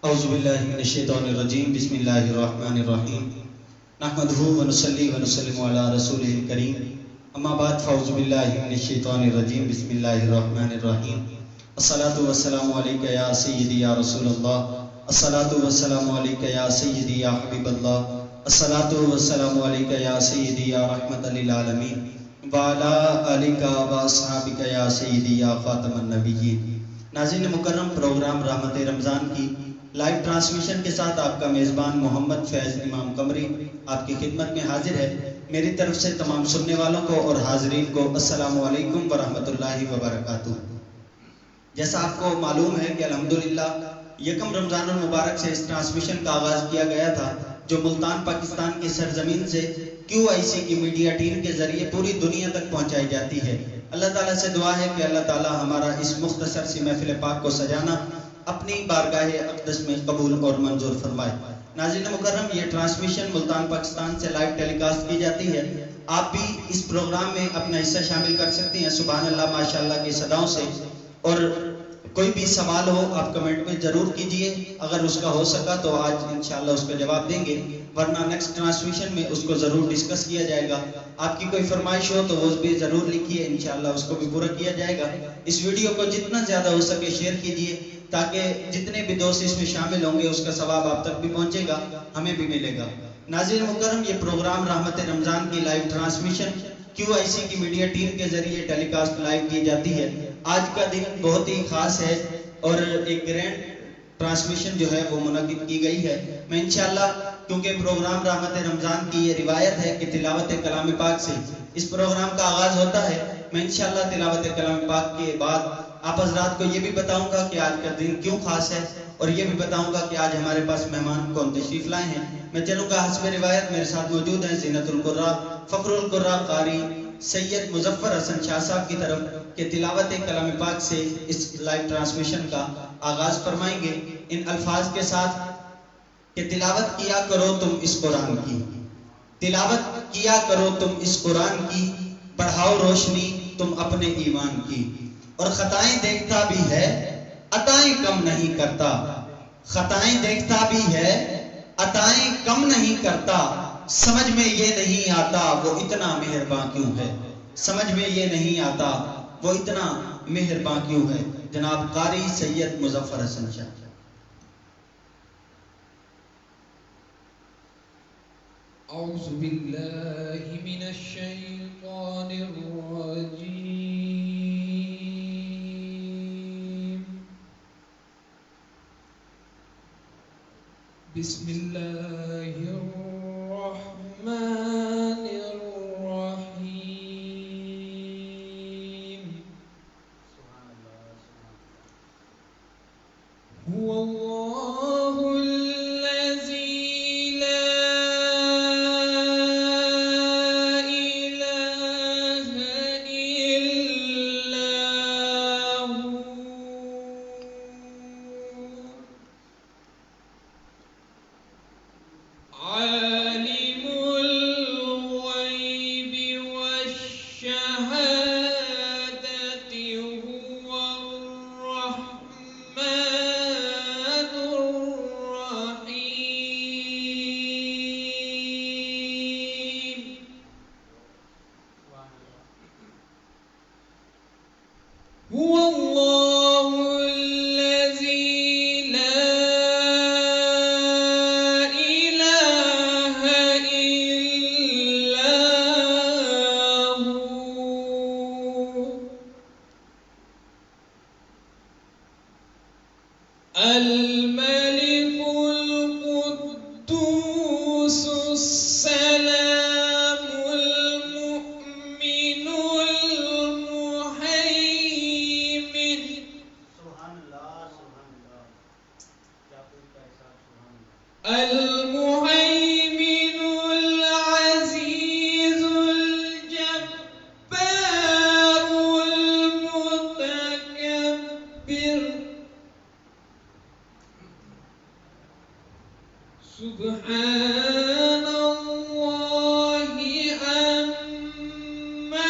اعوذ باللہ من الشیطان الرجیم بسم اللہ الرحمن الرحیم نحمدہ ونصلی ونسلم علی رسولہ الکریم اما بعد فاعوذ باللہ من الشیطان الرجیم بسم اللہ الرحمن الرحیم الصلاۃ والسلام علیک یا سیدی یا رسول اللہ الصلاۃ والسلام علیک یا سیدی یا حبیب اللہ الصلاۃ والسلام علیک یا سیدی یا رحمت للعالمین وعلی آلک واصحابک یا سیدی یا خاتم النبیین۔ ناظرین مکرم، پروگرام رحمت رمضان کی لائیو ٹرانسمیشن کے ساتھ آپ کا میزبان محمد فیض امام قمری آپ کی خدمت میں حاضر ہے۔ میری طرف سے تمام سننے والوں کو اور حاضرین کو السلام علیکم ورحمۃ اللہ وبرکاتہ۔ جیسا آپ کو معلوم ہے کہ الحمدللہ یکم رمضان المبارک سے اس ٹرانسمیشن کا آغاز کیا گیا تھا، جو ملتان پاکستان کی سرزمین سے QIC کی میڈیا ٹیم کے ذریعے پوری دنیا تک پہنچائی جاتی ہے۔ اللہ تعالیٰ سے دعا ہے کہ اللہ تعالیٰ ہمارا اس مختصر سی محفل پاک کو سجانا اپنی بارگاہ اقدس میں قبول اور منظور فرمائے۔ ناظرین مکرم، یہ ٹرانسمیشن ملتان پاکستان سے لائیو ٹیلی کاسٹ کی جاتی ہے۔ آپ بھی اس پروگرام میں اپنا حصہ شامل کر سکتے ہیں سبحان اللہ ماشاءاللہ کی صداؤں سے، اور کوئی بھی سوال ہو آپ کمنٹ میں ضرور کیجئے، اگر اس کا ہو سکا تو آج انشاءاللہ اس کا جواب دیں گے، ورنہ نیکسٹ ٹرانسمیشن میں اس کو ضرور ڈسکس کیا جائے گا۔ آپ کی کوئی فرمائش ہو تو وہ بھی ضرور لکھیے، انشاءاللہ اس کو بھی پورا کیا جائے گا۔ اس ویڈیو کو جتنا زیادہ ہو سکے شیئر کیجئے تاکہ جتنے بھی دوست اس میں شامل ہوں گے اس کا ثواب آپ تک بھی پہنچے گا، ہمیں بھی ملے گا۔ ناظرین مکرم، یہ پروگرام رحمت رمضان کی لائیو ٹرانسمیشن QIC کی میڈیا ٹیم کے ذریعے ٹیلی کاسٹ لائیو کی جاتی ہے۔ آج کا دن بہت ہی خاص ہے اور ایک گرینڈ ٹرانسمیشن جو ہے وہ منعقد کی گئی ہے۔ میں انشاءاللہ، کیونکہ پروگرام رحمت رمضان کی یہ روایت ہے کہ تلاوت کلام پاک سے اس پروگرام کا آغاز ہوتا ہے، میں انشاءاللہ تلاوت کلام پاک کے بعد آپ حضرات کو یہ بھی بتاؤں گا کہ آج کا دن کیوں خاص ہے، اور یہ بھی بتاؤں گا کہ آج ہمارے پاس مہمان کون تشریف لائے ہیں۔ میں چلوں گا حسب روایت، میرے ساتھ موجود ہیں زینت القراء فخر القراء قاری سید مظفر حسن شاہ صاحب کی طرف کہ تلاوت کلام پاک سے اس لائیو ٹرانسمیشن کا آغاز فرمائیں گے ان الفاظ کے ساتھ کہ تلاوت کیا کرو تم اس قرآن کی، تلاوت کیا کرو تم اس قرآن کی، بڑھاؤ روشنی تم اپنے ایمان کی، اور خطائیں دیکھتا بھی ہے عطائیں کم نہیں کرتا، خطائیں دیکھتا بھی ہے عطائیں کم نہیں کرتا، سمجھ میں یہ نہیں آتا وہ اتنا مہرباں کیوں ہے، سمجھ میں یہ نہیں آتا وہ اتنا مہرباں کیوں ہے۔ جناب قاری سید مظفر حسن شاہ۔ اعوذ باللہ من الشیطان الرجیم، بسم اللہ الرحمن الرحیم، هو اللہ الذی لا الہ الا هو، عالم الغیب والشہادۃ، هو الرحمن الرحیم، هو اللہ الذی لا الہ الا هو، الملك القدوس السلام المؤمن المهيمن، المهيمن العزيز الجبار المتكبر، سبحان اللہ عما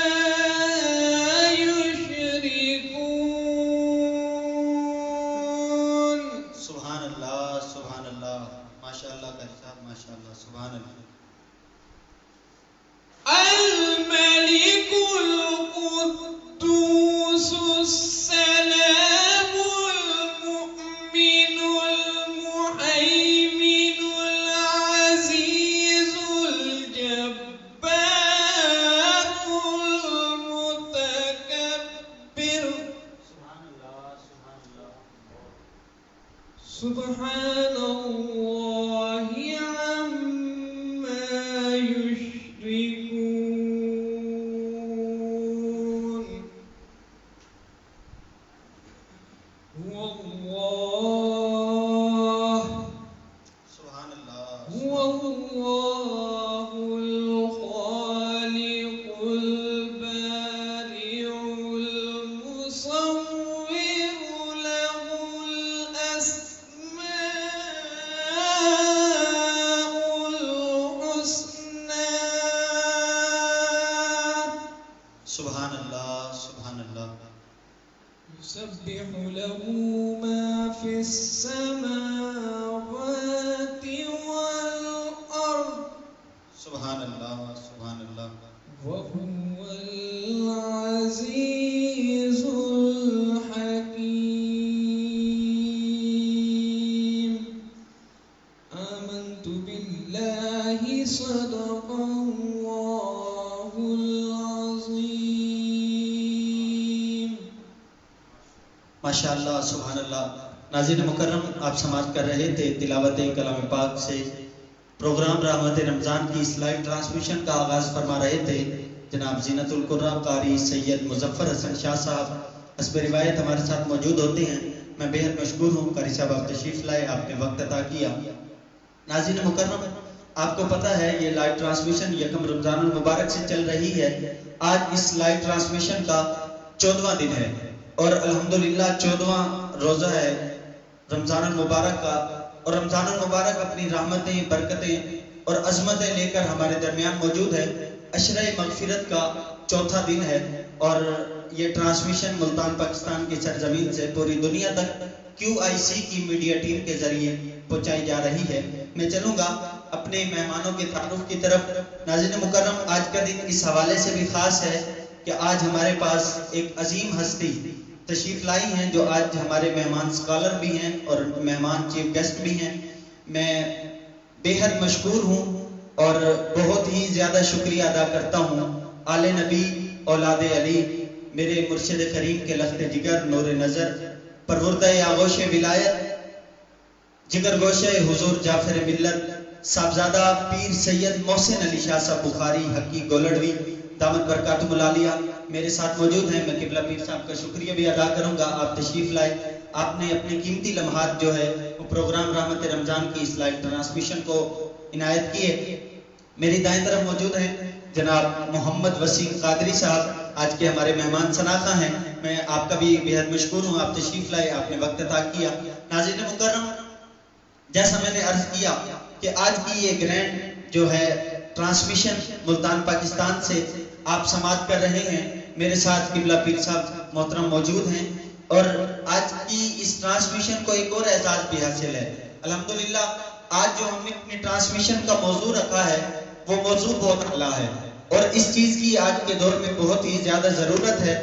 یشرکون۔ سبحان اللہ الملك القدوس السلام المؤمن المهيمن العزيز الجبار المتكبر سبحان الله عما يشركون هو الله سبحان اللہ هو الله الخالق البارئ المصور له الأسماء الحسنى سبحان اللہ سبحان اللہ يسبح له ما في السماوات والأرض سبحان اللہ سبحان اللہ وهو العزيز الحكيم آمنت بالله صدق الله العظيم ماشاء اللہ سبحان اللہ. ناظرین مکرم، آپ سماعت کر رہے تھے تلاوت کلام پاک سے پروگرام رحمت رمضان کی اس لائیو ٹرانسمیشن کا آغاز فرما رہے تھے جناب زینت القرآ قاری سید مظفر حسن شاہ صاحب حسب روایت ہمارے ساتھ موجود ہوتے ہیں. میں بے حد مشکور ہوں. قاری صاحب آپ تشریف لائے، آپ نے وقت عطا کیا. ناظرین مکرم، آپ کو پتہ ہے یہ لائیو ٹرانسمیشن یکم رمضان المبارک سے چل رہی ہے. آج اس لائیو ٹرانسمیشن کا 14واں دن ہے اور الحمدللہ 14واں روزہ ہے رمضان المبارک کا. اور رمضان المبارک اپنی رحمتیں، برکتیں اور عظمتیں لے کر ہمارے درمیان موجود ہے. عشرہ مغفرت کا چوتھا دن ہے اور یہ ٹرانسمیشن ملتان پاکستان کی سرزمین سے پوری دنیا تک QIC کی میڈیا ٹیم کے ذریعے پہنچائی جا رہی ہے. میں چلوں گا اپنے مہمانوں کے تعارف کی طرف. ناظرین مکرم، آج کا دن اس حوالے سے بھی خاص ہے کہ آج ہمارے پاس ایک عظیم ہستی تشریف لائی ہیں جو آج ہمارے مہمان سکالر بھی ہیں اور مہمان چیف گیسٹ بھی ہیں. میں بے حد مشکور ہوں اور بہت ہی زیادہ شکریہ ادا کرتا ہوں آل نبی اولاد علی میرے مرشد کریم کے لخت جگر نور نظر پروردہ آغوش ولایت جگر گوشہ حضور جعفر ملت صاحبزادہ پیر سید محسن علی شاہ صاحب بخاری حقی گولڑوی دامت برکاتہم العالیہ میرے ساتھ موجود ہیں. میں قبلہ پیر صاحب کا شکریہ بھی ادا کروں گا. آپ تشریف لائے، آپ نے اپنے قیمتی لمحات جو ہے وہ پروگرام رحمت رمضان کی اس لائیو ٹرانسمیشن کو عنایت کیے. میری دائیں طرف موجود ہیں جناب محمد وسیم قادری صاحب، آج کے ہمارے مہمان شناخواں ہیں. میں آپ کا بھی بے حد مشکور ہوں، آپ تشریف لائے، آپ نے وقت عطا کیا. ناظرین مکرم، جیسا میں نے عرض کیا کہ آج کی یہ گرینڈ جو ہے ٹرانسمیشن ملتان پاکستان سے آپ سماعت کر رہے ہیں. میرے ساتھ قبلہ پیر صاحب محترم موجود ہیں اور آج کی اس ٹرانسمیشن کو ایک اور اعزاز بھی حاصل ہے. الحمدللہ آج جو ہم نے اپنی ٹرانسمیشن کا موضوع رکھا ہے وہ موضوع بہت اعلیٰ ہے اور اس چیز کی آج کے دور میں بہت ہی زیادہ ضرورت ہے.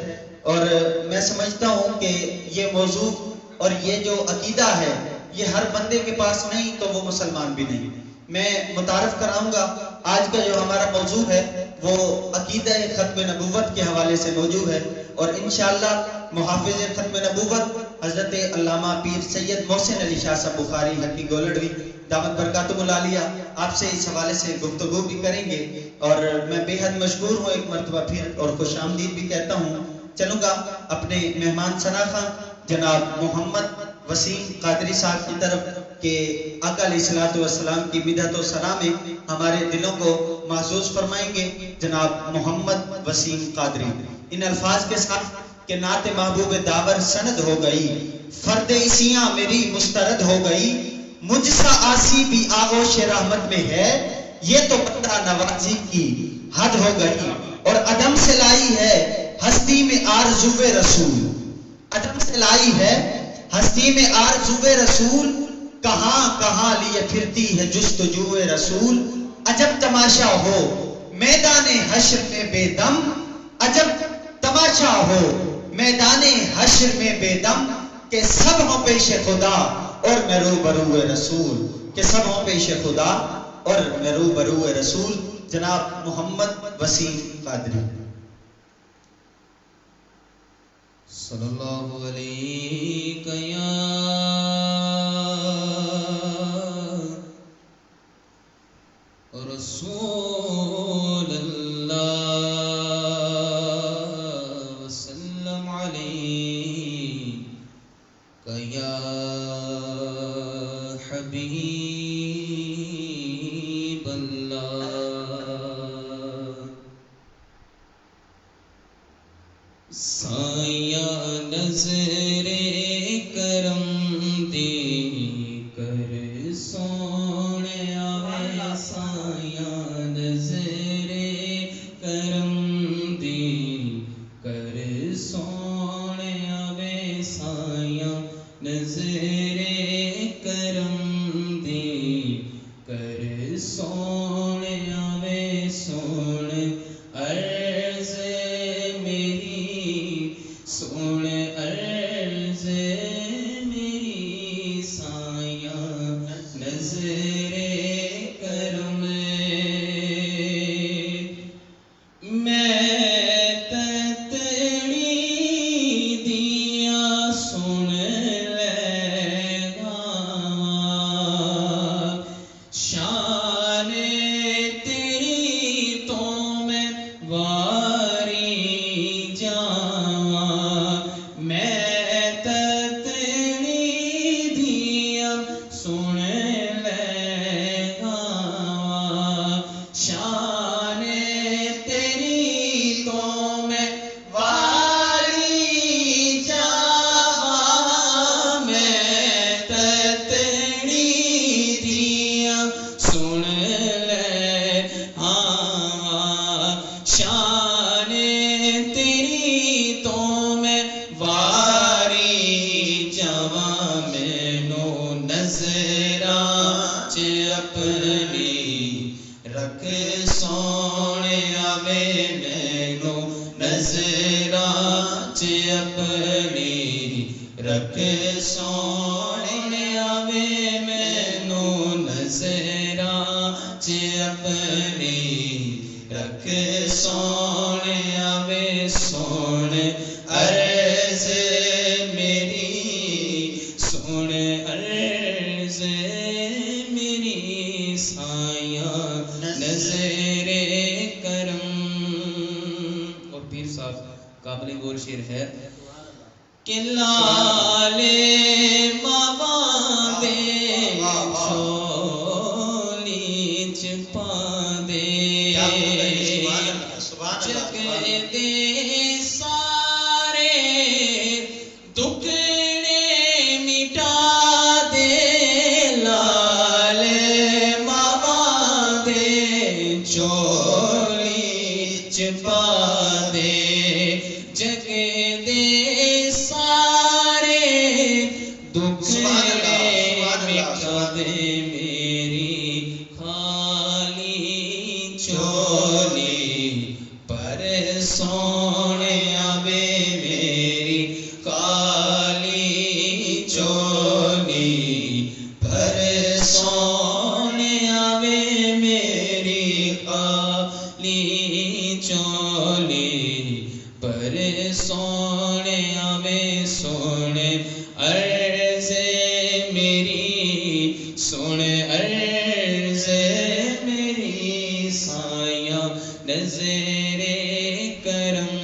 اور میں سمجھتا ہوں کہ یہ موضوع اور یہ جو عقیدہ ہے یہ ہر بندے کے پاس نہیں تو وہ مسلمان بھی نہیں. میں متعارف کراؤں گا آج کا جو ہمارا موضوع ہے وہ عقیدہ ختم نبوت کے حوالے سے موضوع ہے اور انشاءاللہ محافظ ختم نبوت حضرت علامہ پیر سید محسن علی شاہ صاحب بخاری حقی گولڑوی دامت برکاتہم العالیہ آپ سے اس حوالے سے گفتگو بھی کریں گے. اور میں بے حد مشکور ہوں ایک مرتبہ پھر اور خوش آمدید بھی کہتا ہوں. چلوں گا اپنے مہمان شناخواں جناب محمد وسیم قادری صاحب کی طرف کہ آقا علیہ الصلوۃ والسلام کی مدحت و ثنا میں ہمارے دلوں کو محظوظ فرمائیں گے. جناب محمد وسیم قادری ان الفاظ کے ساتھ کہ نعت محبوب داور سند ہو گئی، فرد اسیاں میری مسترد ہو گئی، مجھ سا آسی بھی آغوش رحمت میں ہے، یہ تو بندہ نوازی کی حد ہو گئی. اور عدم سے لائی ہے ہستی میں آرزو رسول، عدم سے لائی ہے ہستی میں آرزو رسول، کہاں کہاں لیے پھرتی ہے جستجو رسول، عجب تماشا ہو میدان حشر میں بے دم، عجب تماشا ہو میدان حشر میں بے دم، کہ سب ہوں پیش خدا اور میں روبرو رسول، کہ سب ہوں پیش خدا اور میں روبرو رسول۔ جناب محمد وسیم قادری۔ صلی اللہ علیہ یا رسول اللہ وسلم علیہ یا حبیب اللہ۔ سایہ نظر کرم دے کر سونے آوے، سایہ نظر کرم دے کر سونے آوے، سایہ نظر کرم دے کر سونے آوے، سون عرض سون عرض میری، سایہ نظر کرم، میں تتڑی دیا سن لے گا، شان تیری تو میں واری جاواں، میں تتڑی دیا سن لے گا، شان تیری تو میں واری جاواں، میں تتڑی دیا سن لے ہاں، شان تیری تو میں واری جاواں، مینو نظراں چ اپنی رکھ سونے آوے، مینو نظراں چ اپنی رکھ سونے آوے، مینو نظراں چ اپنی رکھ سونے آوے، سون عرض میری، سون عرض میری، سایہ نظر کرم۔ اور پیر صاحب قابل غور شعر ہے کہ لال ماواں دے جھولی چ پاندے، جگ دے سارے دکھڑے مٹا دے، لال ماواں دے جھولی چ پا دے، جگ دے سارے دکھڑے مٹا دے، میری خالی چولی پر سونے آوے، میری خالی چولی پر سونے آوے، میری خالی چولی پر سونے آوے، سون عرض میری، سون عرض میری، سایہ نظر کرم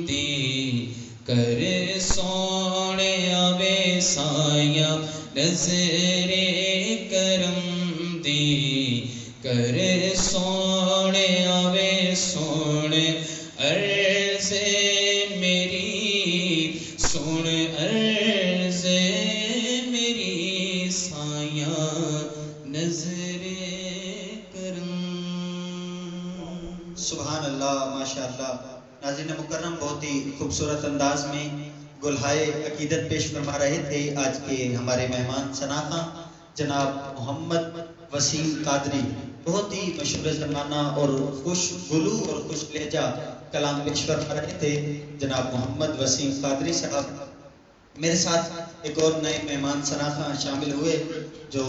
دی کر سونے آوے، سایہ نظر کرم دی کر سونے آوے، سون عرض میری، سون عرض میری، سایہ نظر کرم۔ سبحان اللہ، ماشاء اللہ۔ ناظرین مکرم، بہت ہی خوبصورت انداز میں گلہائے عقیدت پیش فرما رہے تھے آج کے ہمارے مہمان ثنا خاں جناب محمد وسیم قادری، بہت ہی مشہور زمانہ اور خوش گلو اور خوش لہجہ کلام پیش فرما رہے تھے جناب محمد وسیم قادری صاحب۔ میرے ساتھ ایک اور نئے مہمان شناخواں شامل ہوئے جو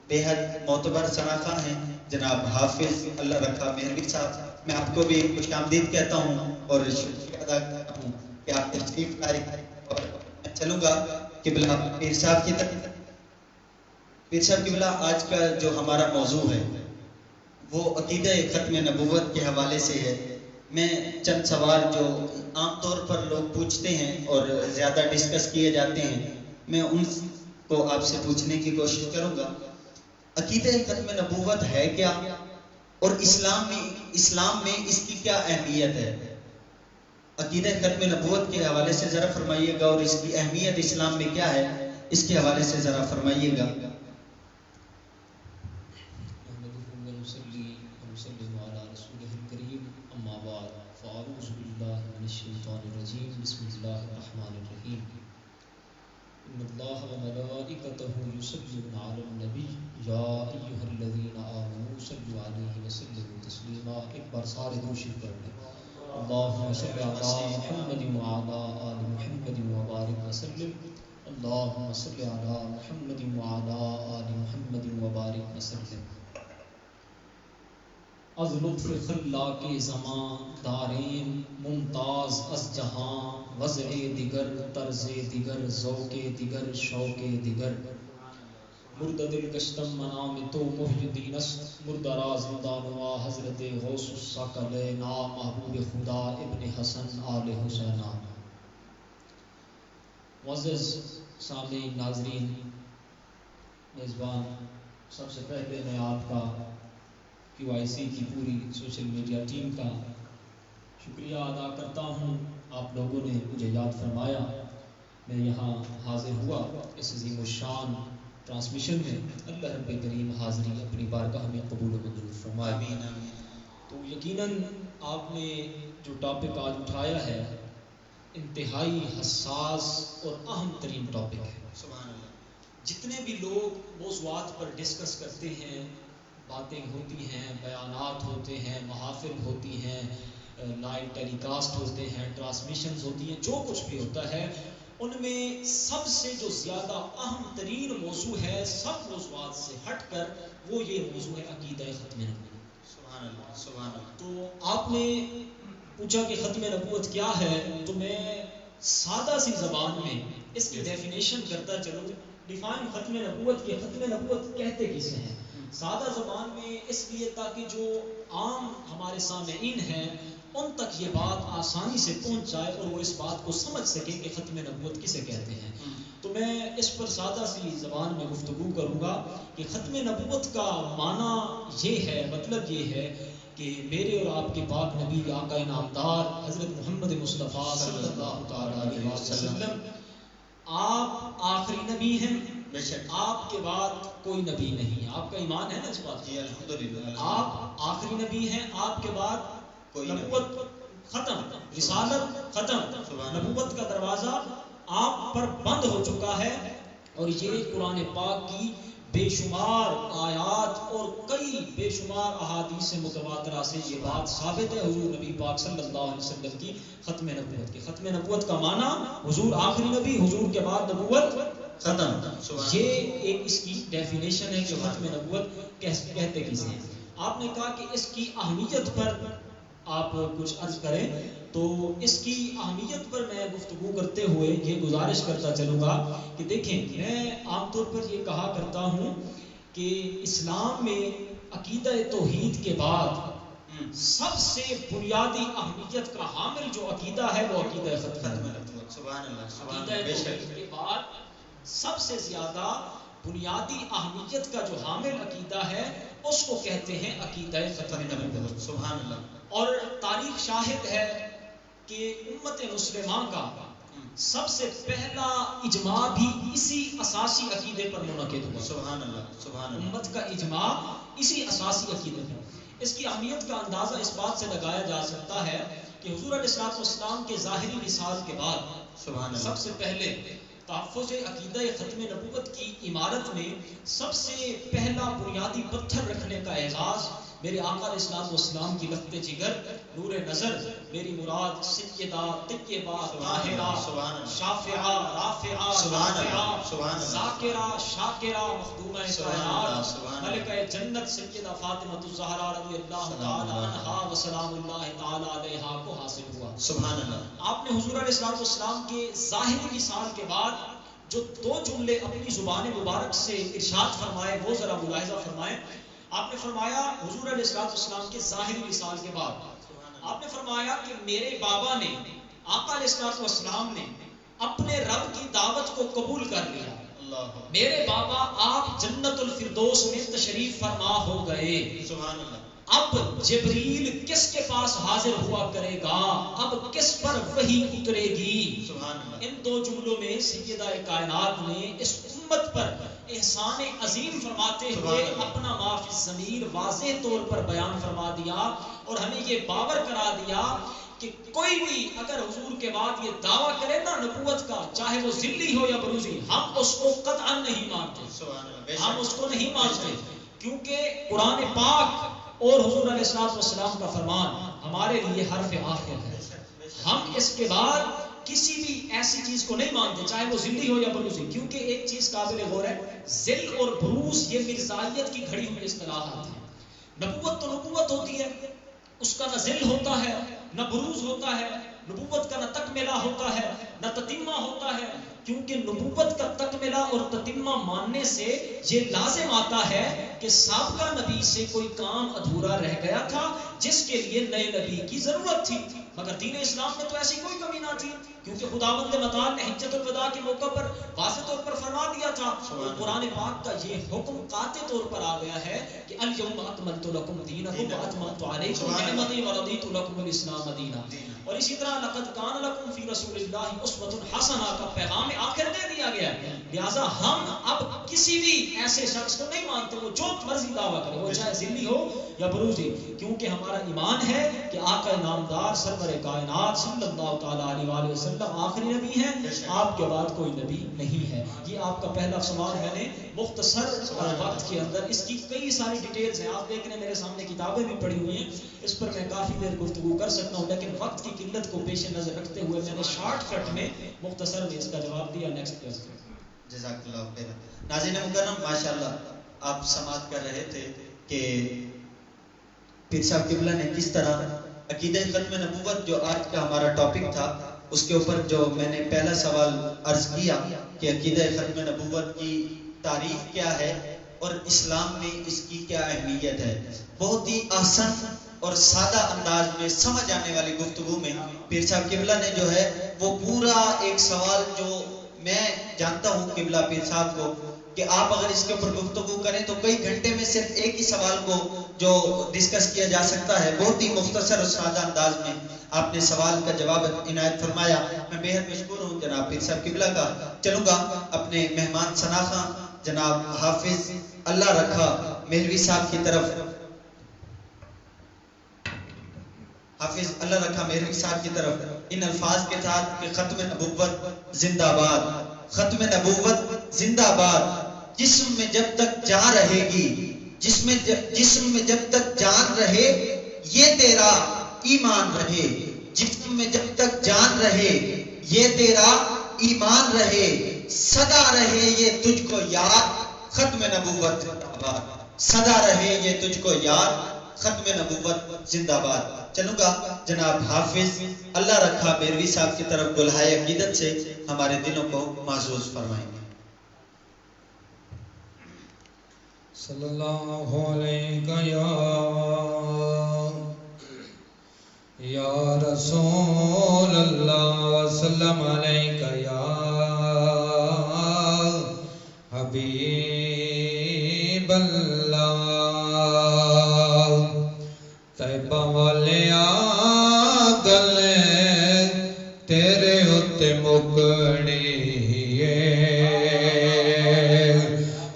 بے حد معتبر شناخواں ہیں، جناب حافظ اللہ رکھا مہروی صاحب۔ میں آپ کو بھی خوش آمدید کہتا ہوں اور شکریہ ادا کرتا ہوں کہ آپ تشریف لائے، اور میں چلوں گا قبلہ پیر صاحب کی طرف۔ پیر صاحب قبلہ، آج کا جو ہمارا موضوع ہے وہ عقیدہ ختم نبوت کے حوالے سے ہے۔ میں چند سوال جو عام طور پر لوگ پوچھتے ہیں اور زیادہ ڈسکس کیے جاتے ہیں، میں ان کو آپ سے پوچھنے کی کوشش کروں گا۔ عقیدہ ختم نبوت ہے کیا، اور اسلام میں اس کی کیا اہمیت ہے؟ عقیدہ ختم نبوت کے حوالے سے ذرا فرمائیے گا، اور اس کی اہمیت اسلام میں کیا ہے، اس کے حوالے سے ذرا فرمائیے گا۔ بسم اللہ الرحمن الرحیم۔ ان اللہ وملائکتہ یصلون علی النبی یا ایھا الذین آمنوا صلوا علیہ وسلموا تسلیما۔ ایک بار سارے درود شریف پڑھ لیں۔ اللہم صل علی محمد وعلی آل محمد وبارک وسلم۔ اللہم صل علی محمد وعلی آل محمد وبارک وسلم۔ از لطف خلاق زمان دارین ممتاز از جہاں، وضع دیگر طرز دیگر ذوق دیگر شوق دیگر، مرد دل گشتم منام تو محی الدین است، مردہ را زندہ نما حضرت غوث الثقلین محبوب خدا ابن حسن آل حسینہ۔ معزز سامعین ناظرین، میزبان، سب سے پہلے میں آپ کا QIC کی پوری سوشل میڈیا ٹیم کا شکریہ ادا کرتا ہوں۔ آپ لوگوں نے مجھے یاد فرمایا، میں یہاں حاضر ہوا اس عظیم الشان ٹرانسمیشن میں۔ اللہ رب کریم حاضری اپنی بارگاہ میں قبول و منظور فرمائے۔ آمین آمین۔ تو یقیناً آپ نے جو ٹاپک آج اٹھایا ہے انتہائی حساس اور اہم ترین ٹاپک ہے۔ سبحان اللہ۔ جتنے بھی لوگ موضوعات پر ڈسکس کرتے ہیں، باتیں ہوتی ہیں، بیانات ہوتے ہیں، محافل ہوتی ہیں، لائیو ٹیلی کاسٹ ہوتے ہیں، ٹرانسمیشنز ہوتی ہیں، جو کچھ بھی ہوتا ہے، ان میں سب سے جو زیادہ اہم ترین موضوع ہے سب موضوعات سے ہٹ کر، وہ یہ موضوع ہے عقیدہ ختم نبوت۔ سبحان اللہ سبحان اللہ۔ تو آپ نے پوچھا کہ ختم نبوت کیا ہے، تو میں سادہ سی زبان میں اس کی ڈیفینیشن کرتا چلوں۔ ڈیفائن ختم نبوت کی، ختم نبوت کہتے کسے ہیں؟ سادہ زبان میں اس لیے تاکہ جو عام ہمارے سامعین ہیں ان تک یہ بات آسانی سے پہنچ جائے اور وہ اس بات کو سمجھ سکیں کہ ختم نبوت کسے کہتے ہیں۔ تو میں اس پر سادہ سی زبان میں گفتگو کروں گا کہ ختم نبوت کا معنی یہ ہے، مطلب یہ ہے کہ میرے اور آپ کے پاک نبی آقا نامدار حضرت محمد مصطفیٰ صلی اللہ تعالیٰ علیہ وسلم، آپ آخری نبی ہیں، بے شک آپ کے بعد کوئی نبی نہیں ہے۔ آپ کا ایمان ہے نا اس بات؟ جی الحمدللہ۔ آپ آخری نبی ہیں، آپ کے بعد کوئی نبوت ختم، رسالت ختم، نبوت کا دروازہ آپ پر بند ہو چکا ہے۔ اور یہ قرآن پاک کی بے شمار آیات اور کئی بے شمار احادیث متواترہ سے یہ بات ثابت ہے حضور نبی پاک صلی اللہ علیہ وسلم کی ختم نبوت کی۔ ختم نبوت کا معنی حضور آخری نبی، حضور کے بعد نبوت ختم۔ یہ ایک اس کی ڈیفینیشن ہے کہ ختم نبوت کہتے کسے ہیں۔ آپ نے کہا کہ اس کی اہمیت پر آپ کچھ عرض کریں، تو اس کی اہمیت پر میں گفتگو کرتے ہوئے یہ گزارش کرتا چلوں گا کہ دیکھیں، میں عام طور پر یہ کہا کرتا ہوں کہ اسلام میں عقیدہ توحید کے بعد سب سے بنیادی اہمیت کا حامل جو عقیدہ ہے وہ عقیدہ ختم نبوت۔ سبحان اللہ۔ عقیدہ توحید کے بعد سب سے زیادہ بنیادی اہمیت کا جو حامل عقیدہ ہے اس کو کہتے ہیں عقیدہ ختم نبوت۔ سبحان اللہ۔ اور تاریخ شاہد ہے کہ امت مسلمہ کا سب سے پہلا اجماع بھی اسی اساسی عقیدے پر منعقد ہوا۔ سبحان اللہ سبحان اللہ۔ امت کا اجماع اسی اساسی عقیدے پر۔ اس کی اہمیت کا اندازہ اس بات سے لگایا جا سکتا ہے کہ حضور علیہ السلام کے ظاہری وصال کے بعد سبحان اللہ سب سے پہلے تحفظ عقیدہ ختم نبوت کی عمارت میں سب سے پہلا بنیادی پتھر رکھنے کا اعزاز میرے آقا علیہ الصلوۃ والسلام کی لخت جگر، نور نظر، میری مراد سیدہ طیبہ طاہرہ شافعہ رافعہ ذاکرہ شاکرہ مخدومہ کائنات ملکہ جنت سیدہ فاطمہ الزہرا رضی اللہ تعالی عنہا و سلام اللہ تعالی علیہا کو حاصل ہوا۔ سبحان اللہ۔ آپ نے حضور علیہ الصلوۃ والسلام کے ظاہری وصال کے بعد جو دو جملے اپنی زبان مبارک سے ارشاد فرمائے وہ ذرا ملاحظہ فرمائیں۔ آپ نے فرمایا حضور علیہ الصلوۃ والسلام کے ظاہری وصال کے بعد آپ نے فرمایا کہ میرے بابا نے، آقا علیہ الصلوۃ والسلام نے اپنے رب کی دعوت کو قبول کر لیا، میرے بابا آپ جنت الفردوس میں تشریف فرما ہو گئے۔ سبحان اللہ۔ اب جبریل کس کے پاس حاضر ہوا کرے گا، اب کس پر وحی اترے گی؟ سبحان اللہ۔ ان دو جملوں میں سیدہ کائنات نے اس امت پر احسان عظیم فرماتے ہوئے اپنا ما فی الضمیر واضح طور پر بیان فرما دیا اور ہمیں یہ باور کرا دیا کہ کوئی بھی اگر حضور کے بعد یہ دعویٰ کرے نا نبوت کا، چاہے وہ ذلی ہو یا بروزی، ہم اس کو قطعا نہیں مانتے، ہم اس کو نہیں مانتے، کیونکہ قرآن پاک اور حضور علیہ الصلوۃ والسلام کا فرمان ہمارے لیے حرف آخر ہے۔ ہم اس کے بعد کسی بھی ایسی چیز کو نہیں مانتے، چاہے وہ ذلی ہو یا بروزی، کیونکہ ایک چیز قابل غور ہے، ذل اور بروز یہ مرزائیت کی گھڑی ہوئی اصطلاحات ہیں۔ نبوت تو نبوت ہوتی ہے، اس کا نہ ذل ہوتا ہے نہ بروز ہوتا ہے، نبوت کا نہ تکملہ ہوتا ہے نہ تتمہ ہوتا ہے، کیونکہ نبوت کا تکملہ اور تتمہ ماننے سے یہ لازم آتا ہے کہ سابقہ نبی سے کوئی کام ادھورا رہ گیا تھا جس کے لیے نئے نبی کی ضرورت تھی، مگر دین اسلام میں تو ایسی کوئی کمی نہ تھی، کیونکہ خداوند متعال نے حجت الوداع کے موقع پر واضح طور پر فرما دیا تھا۔ قرآن پاک کا یہ حکم قاطع طور پر آ گیا ہے کہ الیوم اکملت لکم دینکم واتممت علیکم نعمتی ورضیت لکم الاسلام دینا، اور اسی طرح لقد کان لکم فی رسول اللہ اسوۃ حسنہ کا پیغام آخر دے دیا گیا ہے۔ لہٰذا ہم اب کسی بھی ایسے شخص کو نہیں مانتے، وہ جو مرضی دعویٰ کرے، وہ چاہے ذلی ہو یا بروزی، کیونکہ ہمارا ایمان ہے کہ آقا نامدار سرور کائنات صلی اللہ تعالیٰ علیہ وآلہ وسلم آخری نبی ہیں، آپ کے بعد کوئی نبی نہیں ہے۔ یہ آپ کا پہلا سوال میں نے مختصر وقت کے اندر، اس کی کئی ساری ڈیٹیلز ہیں، آپ دیکھ رہے ہیں میرے سامنے کتابیں بھی پڑھی ہوئی ہیں، اس پر میں کافی دیر گفتگو کر سکتا ہوں، لیکن وقت کی قلت کو پیش نظر رکھتے ہوئے میں نے شارٹ کٹ میں مختصر میں اس کا جواب دیا۔ Next question. جزاک اللہ خیر۔ ناظرین مکرم، ماشاءاللہ آپ سماعت کر رہے تھے کہ پیر صاحب قبلہ نے کس طرح عقیدہ ختم نبوت جو آج کا ہمارا ٹاپک تھا اس کے اوپر جو میں نے پہلا سوال عرض کیا کہ عقیدہ ختم نبوت کی تعریف کیا ہے اور اسلام میں اس کی کیا اہمیت ہے، بہت ہی آسان اور سادہ انداز میں سمجھ آنے والی گفتگو میں پیر صاحب قبلہ نے جو ہے وہ پورا ایک سوال، جو میں جانتا ہوں قبلہ پیر صاحب کو کہ آپ اگر اس کے اوپر گفتگو کریں تو کئی گھنٹے میں صرف ایک ہی سوال کو جو ڈسکس کیا جا سکتا ہے، بہت ہی مختصر اور سادہ انداز میں آپ نے سوال کا جواب عنایت فرمایا۔ میں بے حد مشکور ہوں جناب پیر صاحب قبلہ کا۔ چلوں گا اپنے مہمان شناخواں جناب حافظ اللہ رکھا مہروی صاحب کی طرف، حافظ اللہ رکھا مہروی صاحب کی طرف ان الفاظ کے ساتھ کہ ختم نبوت زندہ باد، ختم نبوت زندہ باد، جسم میں جب تک جان رہے گی، جسم میں جب تک جان رہے یہ تیرا ایمان رہے، جسم میں جب تک جان رہے یہ تیرا ایمان رہے، سدا رہے یہ تجھ کو یاد ختم نبوت زندہ باد، سدا رہے یہ تجھ کو یاد ختم نبوت زندہ باد۔ چلوں گا جناب حافظ اللہ رکھا مہروی صاحب کی طرف گلہائے عقیدت سے ہمارے دلوں کو محظوظ فرمائیں گے۔ صلی اللہ علیہ یا رسول اللہ وسلم علیہ یا حبیب اللہ، طیبہ والے گلے تیرے اتے مکڑی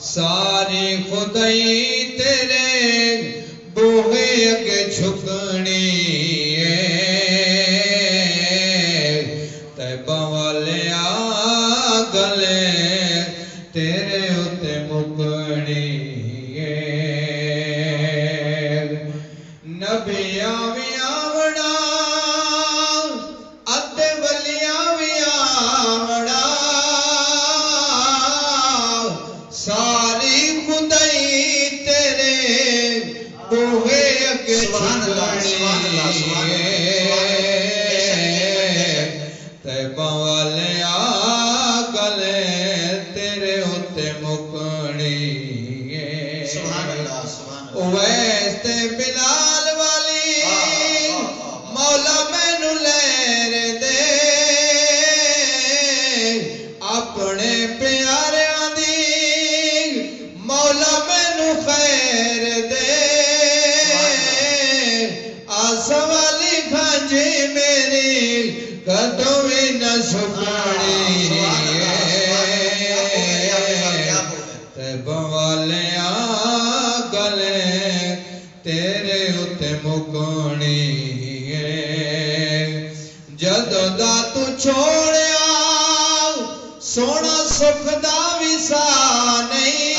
ساری خدائی تیرے بوہے اگے جھکنی طیبہ والے گلے طیبہ والیا گلے تیرے اتے مکڑی اویس تے بلال والی مولا مینوں لہر دے اپنے پیاریاں دی مولا مینوں خیر دے آس والی کھانجی میری کدوں بھی نہ سکڑی طیبہ والیاں گلے تیرے اتے مکڑی جدوں دا تو چھوڑیا سونا سکھ دا وسا نہیں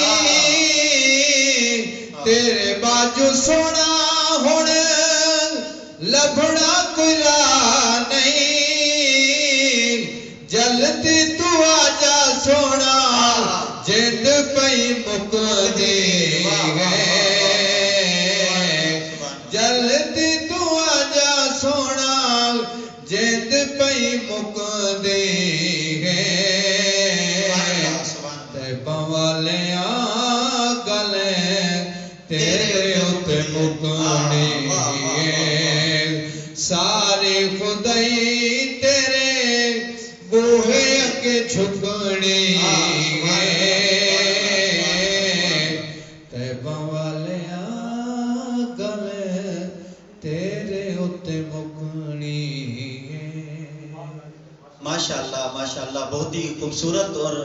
تیرے باجو سونا ہن لبھنا کوئی راہ نہیں جلدی تو آجا سونا جند پئی مکدی جلدی تو آجا سونا جند پئی مکدی طیبہ والیاں گلے تیرے اتے مکڑی ساری خدائی تیرے بوہے اگے جھکڑی طیبہ والیاں گلے تیرے اتے مکڑی ماشاءاللہ ماشاءاللہ، بہت ہی خوبصورت اور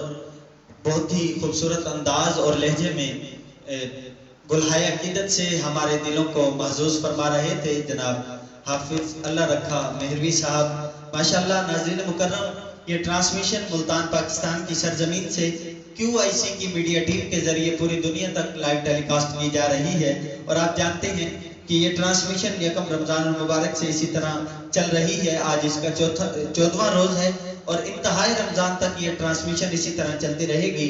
بہت ہی خوبصورت انداز اور لہجے میں گلہائے عقیدت سے ہمارے دلوں کو محظوظ فرما رہے تھے جناب حافظ اللہ رکھا مہروی صاحب۔ ماشاءاللہ ناظرین مکرم، یہ ٹرانسمیشن ملتان پاکستان کی سرزمین سے QIC کی میڈیا ٹیم کے ذریعے پوری دنیا تک لائیو ٹیلی کاسٹ کی جا رہی ہے، اور آپ جانتے ہیں کہ یہ ٹرانسمیشن یکم رمضان المبارک سے اسی طرح چل رہی ہے۔ آج اس کا 14واں روز ہے اور انتہائی رمضان تک یہ ٹرانسمیشن اسی طرح چلتی رہے گی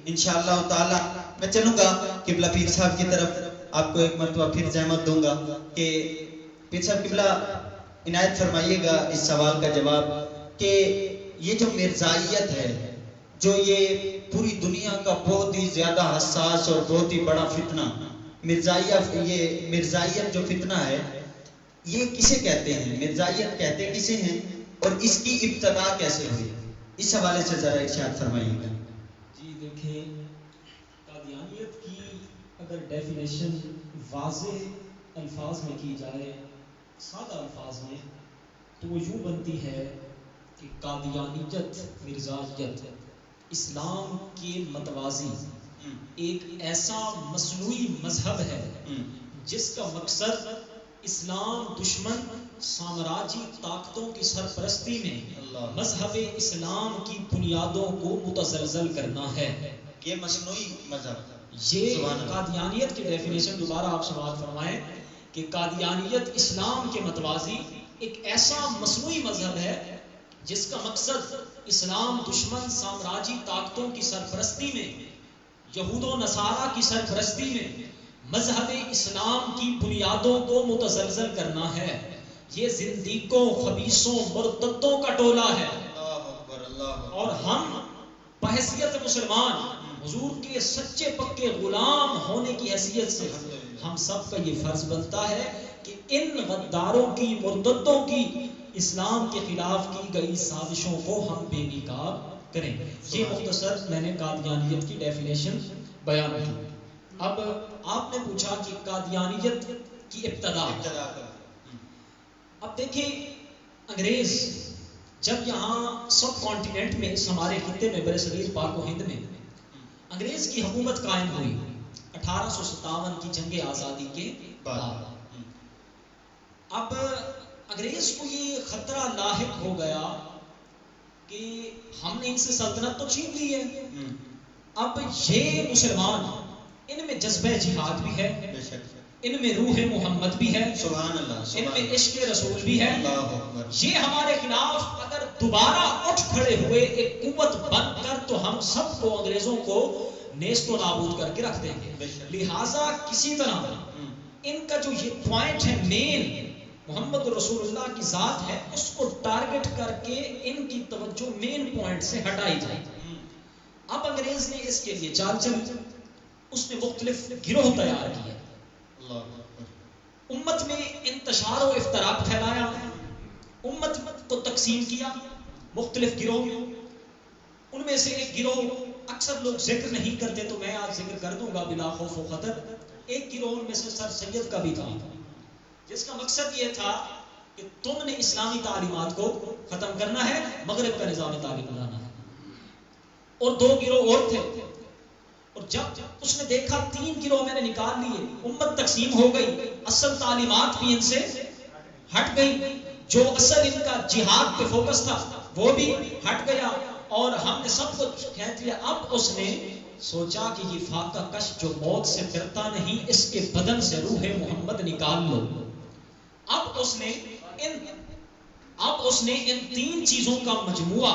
انشاءاللہ تعالی۔ میں چلوں گا قبلہ پیر صاحب کی طرف، آپ کو ایک مرتبہ پھر زحمت دوں گا کہ پیر صاحب قبلہ عنایت فرمائیے گا اس سوال کا جواب کہ یہ جو مرزائیت ہے، جو یہ پوری دنیا کا بہت ہی زیادہ حساس اور بہت ہی بڑا فتنہ مرزائیت جو فتنہ ہے، یہ کسے کہتے ہیں؟ مرزائیت کہتے کسے ہیں اور اس کی ابتدا کیسے ہوئی؟ اس حوالے سے ذرا ارشاد فرمائیے گا۔ جی دیکھیں، قادیانیت کی اگر ڈیفینیشن واضح الفاظ میں کی جائے، سادہ الفاظ میں، تو وہ یوں بنتی ہے کہ قادیانیت مرزائیت اسلام کے متوازی ایک ایسا مصنوعی مذہب ہے جس کا مقصد اسلام دشمن سامراجی طاقتوں کی سرپرستی میں مذہب اسلام کی بنیادوں کو متزلزل کرنا ہے۔ یہ مصنوعی مذہب، یہ قادیانیت کی ڈیفینیشن دوبارہ آپ سماعت فرمائیں کہ قادیانیت اسلام کے متوازی ایک ایسا مصنوعی مذہب ہے جس کا مقصد اسلام دشمن سامراجی طاقتوں کی سرپرستی میں، یہود و نصارہ کی سرپرستی میں مذہب اسلام کی بنیادوں کو متزلزل کرنا ہے۔ یہ زندیقوں، خبیثوں، مرتدوں کا ٹولہ ہے، اور ہم بحیثیت مسلمان حضور کے سچے پکے غلام ہونے کی حیثیت سے ہم سب کا یہ فرض بنتا ہے کہ ان غداروں کی، مرتدوں کی، اسلام کے خلاف کی گئی سازشوں کو ہم بے نقاب کریں۔ یہ مختصر میں نے قادیانیت کی ڈیفینیشن بیان کی۔ اب آپ نے پوچھا کہ قادیانیت کی ابتدا۔ اب دیکھیں، انگریز جب یہاں سب کانٹیننٹ میں، ہمارے خطے میں، برصغیر پاک و ہند میں انگریز کی حکومت قائم ہوئی 1857 کی جنگ آزادی کے بعد، اب انگریز کو یہ خطرہ لاحق ہو گیا کہ ہم نے ان سے سلطنت تو چھین لی ہے، اب یہ مسلمان، ان میں جذبہ جہاد بھی ہے، ان میں روح محمد بھی ہے، سبحان اللہ، ان میں عشق رسول بھی ہے، یہ ہمارے خلاف اگر دوبارہ اٹھ کھڑے ہوئے ایک قوت بن کر تو ہم سب کو، انگریزوں کو نیست و نابود کر کے رکھ دیں گے۔ لہٰذا کسی طرح ان کا جو یہ پوائنٹ ہے مین محمد رسول اللہ کی ذات ہے، اس کو ٹارگٹ کر کے ان کی توجہ مین پوائنٹ سے ہٹائی جائے۔ اب انگریز نے اس کے لیے چال چلی، اس نے مختلف گروہ تیار کیے، امت میں انتشار و افتراق پھیلایا، امت کو تقسیم کیا مختلف گروہ میں۔ ان میں سے ایک گروہ اکثر لوگ ذکر نہیں کرتے تو میں آج ذکر کر دوں گا بلا خوف و خطر۔ ایک گروہ ان میں سے سر سید کا بھی تھا، جس کا مقصد یہ تھا کہ تم نے اسلامی تعلیمات کو ختم کرنا ہے، مغرب کا نظام تعلیم لانا ہے۔ اور دو گروہ اور تھے، اور جب اس نے دیکھا 3 گروہ میں نے نکال لیے، امت تقسیم ہو گئی، اصل تعلیمات بھی ان سے ہٹ گئی، جو اصل ان کا جہاد پہ فوکس تھا وہ بھی ہٹ گیا، اور ہم نے سب کچھ کہہ دیا۔ اب اس نے سوچا کہ یہ فاقہ کش جو موت سے ڈرتا نہیں، اس کے بدن سے روح محمد نکال لو۔ اب اس نے ان 3 چیزوں کا مجموعہ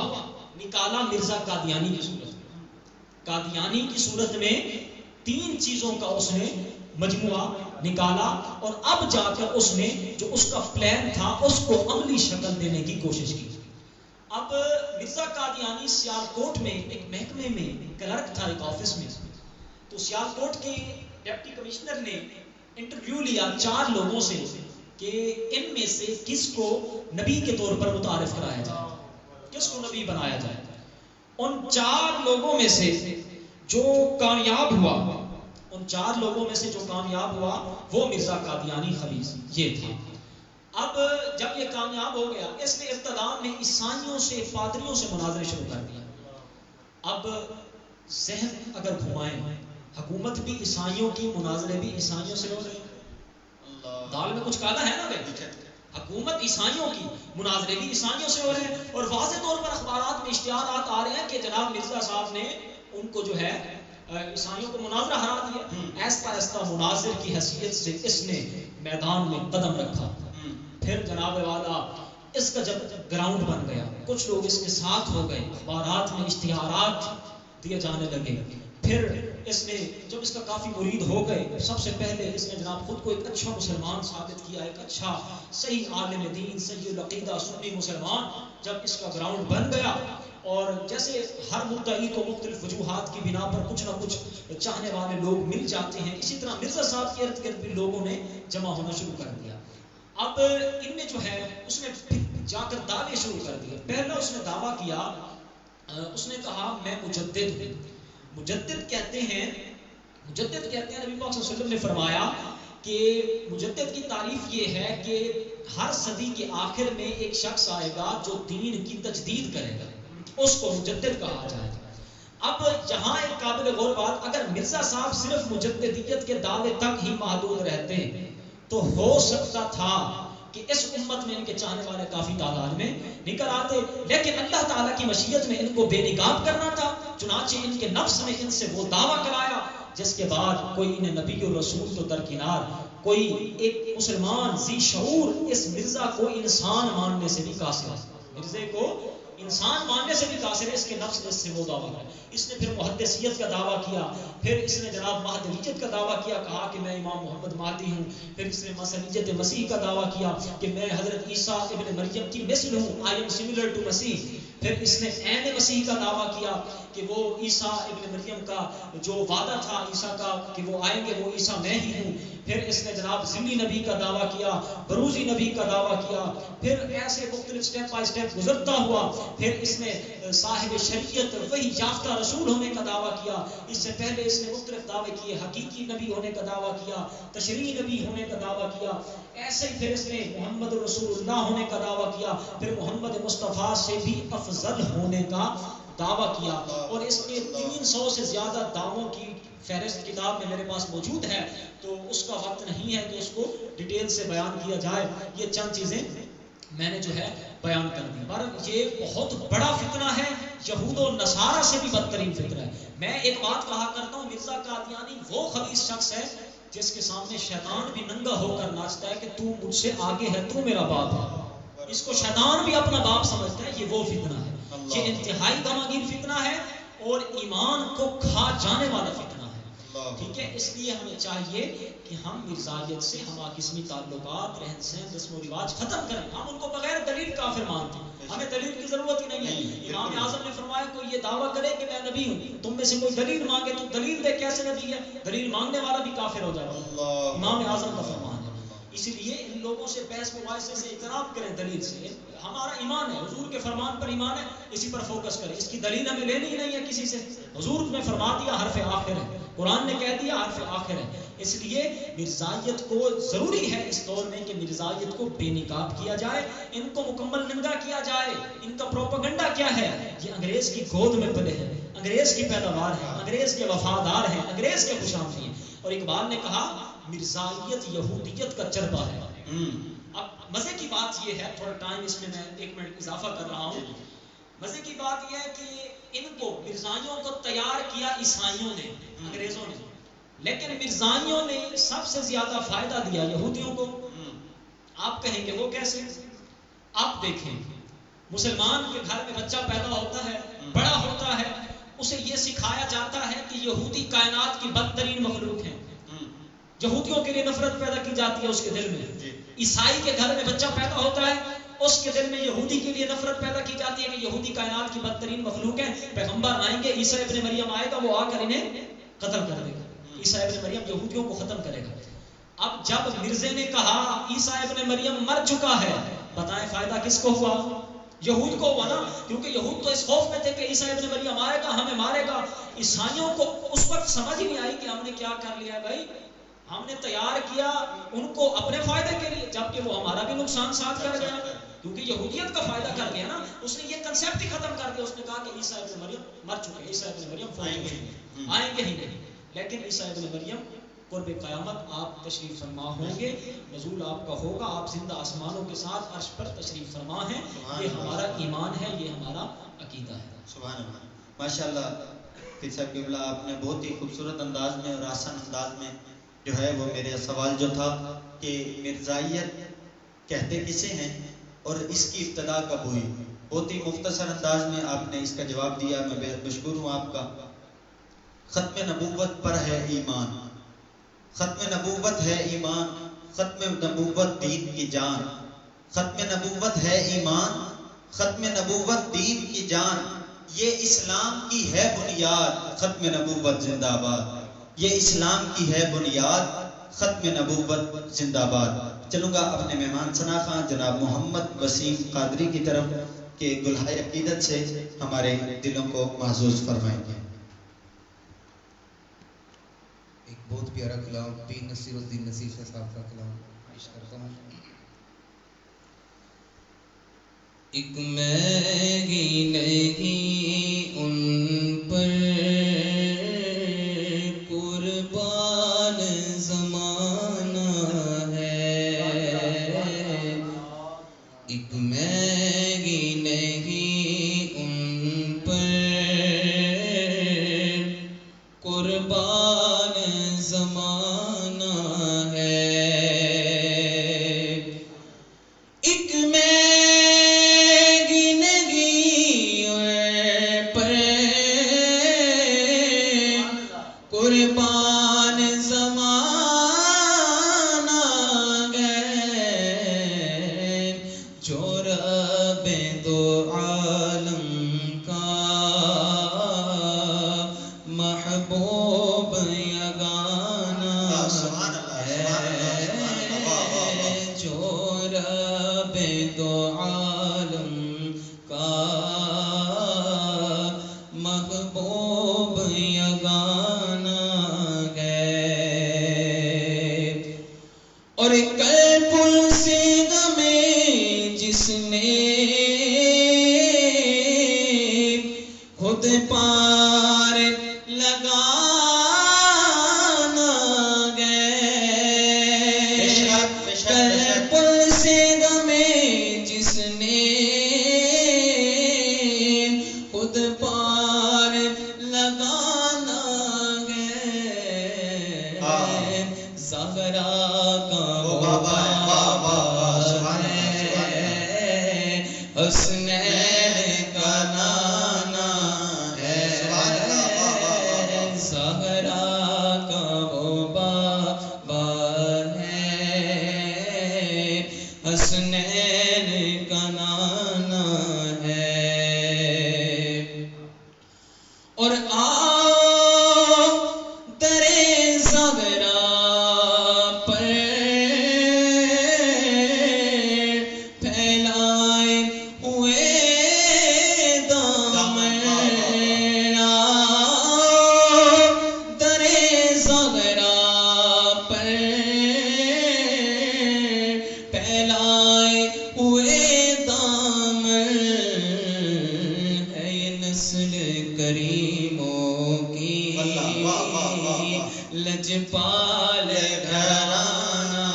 نکالا مرزا قادیانی کی صورت میں۔ قادیانی کی صورت میں 3 چیزوں کا اس نے مجموعہ نکالا، اور اب جا کر اس نے جو اس کا پلان تھا اس کو عملی شکل دینے کی کوشش کی۔ اب مرزا قادیانی سیالکوٹ میں ایک محکمے میں کلرک تھا، ایک آفس میں، تو سیالکوٹ کے ڈپٹی کمشنر نے انٹرویو لیا 4 لوگوں سے کہ ان میں سے کس کو نبی کے طور پر متعارف کرایا جائے، کس کو نبی بنایا جائے۔ ان 4 لوگوں میں سے جو کامیاب ہوا، وہ مرزا قادیانی خبیث یہ تھا۔ اب جب یہ کامیاب ہو گیا، اس نے ابتدا میں عیسائیوں سے، پادریوں سے مناظرے شروع کر دیا۔ اب ذہن اگر گھمائیں، حکومت بھی عیسائیوں کی، مناظرے بھی عیسائیوں سے ہو رہے ہیں، دال میں کچھ کالا ہے نا بھائی، حکومت عیسائیوں کی، مناظرے بھی عیسائیوں سے ہو رہے ہیں، اور واضح طور پر اخبارات میں اشتہارات آ رہے ہیں کہ جناب مرزا صاحب نے ان کو جو ہے عیسائیوں کو مناظرہ ہرا دیا۔ ایسا ایسا مناظر کی حیثیت سے اس نے میدان میں قدم رکھا۔ پھر جناب والا اس کا جب گراؤنڈ بن گیا، کچھ لوگ اس کے ساتھ ہو گئے، اخبارات میں اشتہارات دیے جانے لگے۔ پھر اس نے جب اس کا کافی مرید ہو گئے، سب سے پہلے اس نے جناب خود کو ایک اچھا مسلمان ثابت کیا، ایک اچھا صحیح عالم دین، صحیح العقیدہ سنی مسلمان۔ جب اس کا گراؤنڈ بن گیا، اور جیسے ہر مدعی کو مختلف وجوہات کی بنا پر کچھ نہ کچھ چاہنے والے لوگ مل جاتے ہیں، اسی طرح مرزا صاحب کے ارد گرد بھی لوگوں نے جمع ہونا شروع کر دیا۔ اب ان میں جو ہے اس نے جا کر دعوے شروع کر دیے۔ پہلا اس نے دعویٰ کیا، اس نے کہا میں مجدد ہوں۔ مجدد کہتے ہیں نبی پاک صلی اللہ علیہ وسلم نے فرمایا کہ مجدد کی تعریف یہ ہے کہ ہر صدی کے آخر میں ایک شخص آئے گا جو دین کی تجدید کرے گا، اس کو مجدد کہا جائے گا۔ اب یہاں ایک قابل غور بات، اگر مرزا صاحب صرف مجددیت کے دعوے تک ہی محدود رہتے تو ہو سکتا تھا کہ اس امت میں ان کے چاہنے والے کافی تعداد میں نکل آتے، لیکن اللہ تعالیٰ کی مشیت میں ان کو بے نقاب کرنا تھا، چنانچہ ان کے نفس نے ان سے وہ دعویٰ کرایا جس کے بعد کوئی انہیں نبی اور رسول تو درکنار، کوئی ایک مسلمان ذی شعور اس مرزا کو انسان ماننے سے بھی قاصر ہے، مرزے کو انسان ماننے سے بھی قاصر ہے، اس کے نفس نے اس سے وہ دعویٰ کیا۔ اس نے پھر محدثیت کا دعویٰ کیا، پھر اس نے جناب مہدویت کا دعویٰ کیا، کہا کہ میں امام محمد مہدی ہوں، پھر اس نے مسیحیت مسیح کا دعویٰ کیا کہ میں حضرت عیسیٰ ابن مریم کی مثل ہوں، I am similar to مسیح۔ پھر اس نے عین مسیح کا دعویٰ کیا کہ وہ عیسیٰ ابن مریم کا جو وعدہ تھا عیسیٰ کا کہ وہ آئیں گے وہ عیسیٰ میں ہی ہوں۔ پھر اس نے جناب ذلی نبی کا دعویٰ کیا، بروزی نبی کا دعویٰ کیا، پھر ایسے مختلف سٹیپ بائی سٹیپ گزرتا ہوا۔ پھر اس نے صاحب شریعت وہی یافتہ رسول ہونے کا دعویٰ کیا۔ اس سے پہلے اس نے مختلف دعوے کیے، حقیقی نبی ہونے کا دعویٰ کیا، تشریعی نبی ہونے کا دعویٰ کیا، ایسے ہی پھر اس نے محمد رسول اللہ ہونے کا دعویٰ کیا، پھر محمد مصطفیٰ سے بھی افضل ہونے کا دعویٰ کیا، اور اس کے 300 سے زیادہ دعووں کی فہرست کتاب میں میرے پاس موجود ہے، تو اس کا وقت نہیں ہے کہ اس کو ڈیٹیل سے بیان کیا جائے، یہ چند چیزیں میں نے جو ہے بیان کر دی۔ پر یہ بہت بڑا فتنہ ہے، یہود و نصارہ سے بھی بدترین فتنہ ہے۔ میں ایک بات کہا کرتا ہوں، مرزا قادیانی وہ خبیث شخص ہے جس کے سامنے شیطان بھی ننگا ہو کر ناچتا ہے کہ تو مجھ سے آگے ہے، تو میرا باپ ہے۔ اس کو شیطان بھی اپنا باپ سمجھتا ہے، یہ وہ فتنہ ہے، یہ انتہائی غمگین فتنہ ہے اور ایمان کو کھا جانے والا فتنہ ہے۔ ٹھیک ہے، اس لیے ہمیں چاہیے کہ ہم مرزائیت سے ہمہ قسمی تعلقات، رہن سہن، رسم و رواج ختم کریں. ہم ان کو بغیر دلیل کافر مانتے ہیں، ہمیں دلیل کی ضرورت ہی نہیں ہے. امام اعظم نے فرمایا کوئی یہ دعویٰ کرے کہ میں نبی ہوں، تم میں سے کوئی دلیل مانگے تو دلیل دے کیسے نبی ہے، دلیل مانگنے والا بھی کافر ہو جائے گا. امام اعظم کا فرمان ہے. اس لیے ان لوگوں سے بحث مباحثے سے اجتناب کریں، دلیل سے. ہمارا ایمان ہے، حضور کے فرمان پر ایمان ہے، اسی پر فوکس کریں. اس کی دلیل ہمیں لینی ہی نہیں ہے کسی سے. حضور نے فرما دیا حرف آخر ہے، قرآن نے کہہ دیا حرف آخر ہے. اس لیے مرزائیت کو ضروری ہے اس دور میں کہ مرزائیت کو بے نقاب کیا جائے، ان کو مکمل ننگا کیا جائے. ان کا پروپیگنڈا کیا ہے؟ یہ انگریز کی گود میں پلے ہیں، انگریز کی پیداوار ہے، انگریز کے وفادار ہیں، انگریز کے خوش آمدید ہیں. اور اقبال نے کہا مرزائیت یہودیت کا چربا ہے. اب مزے کی بات یہ ہے، تھوڑا ٹائم اس میں 1 منٹ اضافہ کر رہا ہوں. مزے کی بات یہ ہے کہ ان کو مرزائیوں کو تیار کیا عیسائیوں نے، انگریزوں نے، لیکن مرزائیوں نے سب سے زیادہ فائدہ دیا یہودیوں کو. آپ کہیں گے وہ کیسے؟ آپ دیکھیں، مسلمان کے گھر میں بچہ پیدا ہوتا ہے، بڑا ہوتا ہے، اسے یہ سکھایا جاتا ہے کہ یہودی کائنات کی بدترین مخلوق ہیں. یہودیوں کے لیے نفرت پیدا کی جاتی ہے اس کے دل میں. عیسائی کے گھر میں بچہ پیدا ہوتا ہے، اس کے دل میں یہودی کے لیے نفرت پیدا کی جاتی ہے کہ یہودی کائنات کی بدترین مخلوق ہیں. پیغمبر آئیں گے، عیسیٰ ابن مریم آئے گا، وہ آ کر انہیں قتل کر دے گا. عیسیٰ ابن مریم یہودیوں کو ختم کرے گا. اب جب مرزے نے کہا عیسیٰ ابن مریم مر چکا ہے، بتائیں فائدہ کس کو ہوا؟ یہود کو ہوا نا، کیونکہ یہود تو اس خوف میں تھے کہ عیسیٰ ابن مریم آئے گا ہمیں مارے گا. عیسائیوں کو اس وقت سمجھ ہی نہیں آئی کہ ہم نے کیا کر لیا. بھائی ہم نے تیار کیا ان کو اپنے فائدے کے لیے، جبکہ وہ ہمارا بھی نقصان ساتھ کر گیا، کیونکہ یہودیت کا فائدہ کر گیا نا. اس نے یہ کنسیپٹ ہی ختم کر دیا. اس نے کہا کہ عیسیٰ ابن مریم مر چکے، عیسیٰ ابن مریم آئیں گے ہی نہیں. لیکن عیسیٰ ابن مریم قرب قیامت آپ تشریف فرما ہوں گے، نزول آپ کا ہوگا، آپ زندہ آسمانوں کے ساتھ عرش پر تشریف فرما ہیں. یہ ہمارا ایمان ہے، یہ ہمارا عقیدہ ہے. سبحان اللہ، ماشاء اللہ. پھر صاحب قبلہ آپ نے بہت ہی خوبصورت انداز میں اور آسان انداز میں جو ہے وہ میرے سوال جو تھا کہ مرزائیت کہتے کسے ہیں اور اس کی ابتدا کب ہوئی، بہت ہی مختصر انداز میں آپ نے اس کا جواب دیا. میں بے مشکور ہوں آپ کا. ختم نبوت پر ہے ایمان، ختم نبوت ہے ایمان، ختم نبوت دین کی جان، ختم نبوت ہے ایمان، ختم نبوت دین کی جان، یہ اسلام کی ہے بنیاد، ختم نبوت زندہ باد. یہ اسلام کی ہے بنیاد، ختم نبوت زندہ باد. چلوں گا اپنے مہمان شناخواں جناب محمد وسیم قادری کی طرف کہ گلہائے عقیدت سے ہمارے دلوں کو محظوظ فرمائیں گے. ایک بہت پیارا کلام پیر نصیر الدین نصیر صاحب کا کلام پیش کرتا ہوں. ایک میں ہی نہیں ان پر قربان زمانہ ہے، ایک میں ہی نہیں ان پر قربان زمانہ ہے، ایک میں قربان زمانہ ہے، جو رب دو عالم کا محبوب یگانہ ہے، جو رب دو عالم کا محبوب یگانہ اور قلب السیغ میں جس نے خود پار لگانا گئے، قلب السیغ میں جس نے خود پار لگانا گئے، زہرا حسنین کا نانا ہے، زہرا کا پال گھرانہ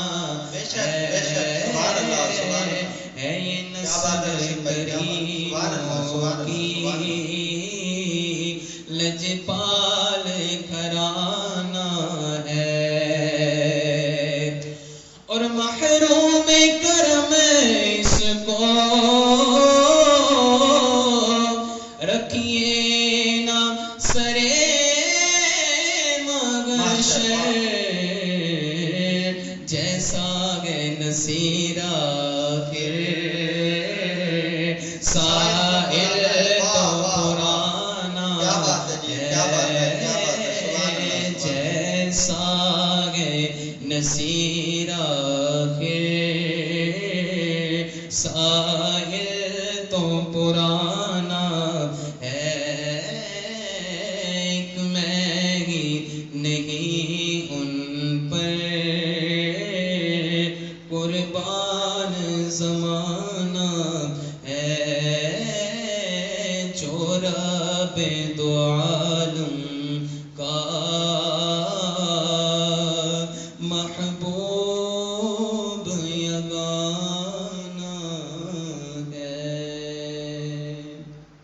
ہے یہ نسل کریموں کی لجپال گھرانہ ہے اور محروم کرم اس کو رکھیے نا سرے مغشر جیسا گے نصیر آخر سائل تو پرانا ہے جیسا گے نصیر آخر سائل تو پرانا ہے ایک میں ہی نہیں ان پر قربان زمانہ ہے جو رب دو عالم کا محبوب یگانہ ہے۔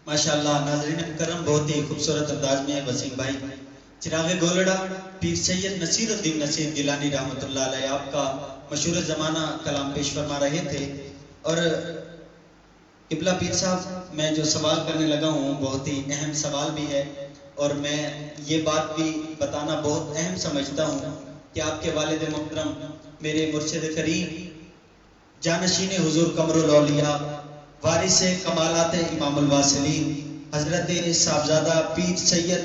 ماشاءاللہ ناظرین مکرم، بہت ہی خوبصورت انداز میں وسیم بھائی چراغ گولڑا پیر سید نصیر الدین نصیر گیلانی رحمۃ اللہ علیہ آپ کا مشہور زمانہ کلام پیش فرما رہے تھے۔ اور قبلہ پیر صاحب، میں جو سوال کرنے لگا ہوں بہت ہی اہم سوال بھی ہے، اور میں یہ بات بھی بتانا بہت اہم سمجھتا ہوں کہ آپ کے والد محترم میرے مرشد کریم جانشین حضور قمر الاولیاء وارث کمالات امام الواصلین حضرت صاحبزادہ پیر سید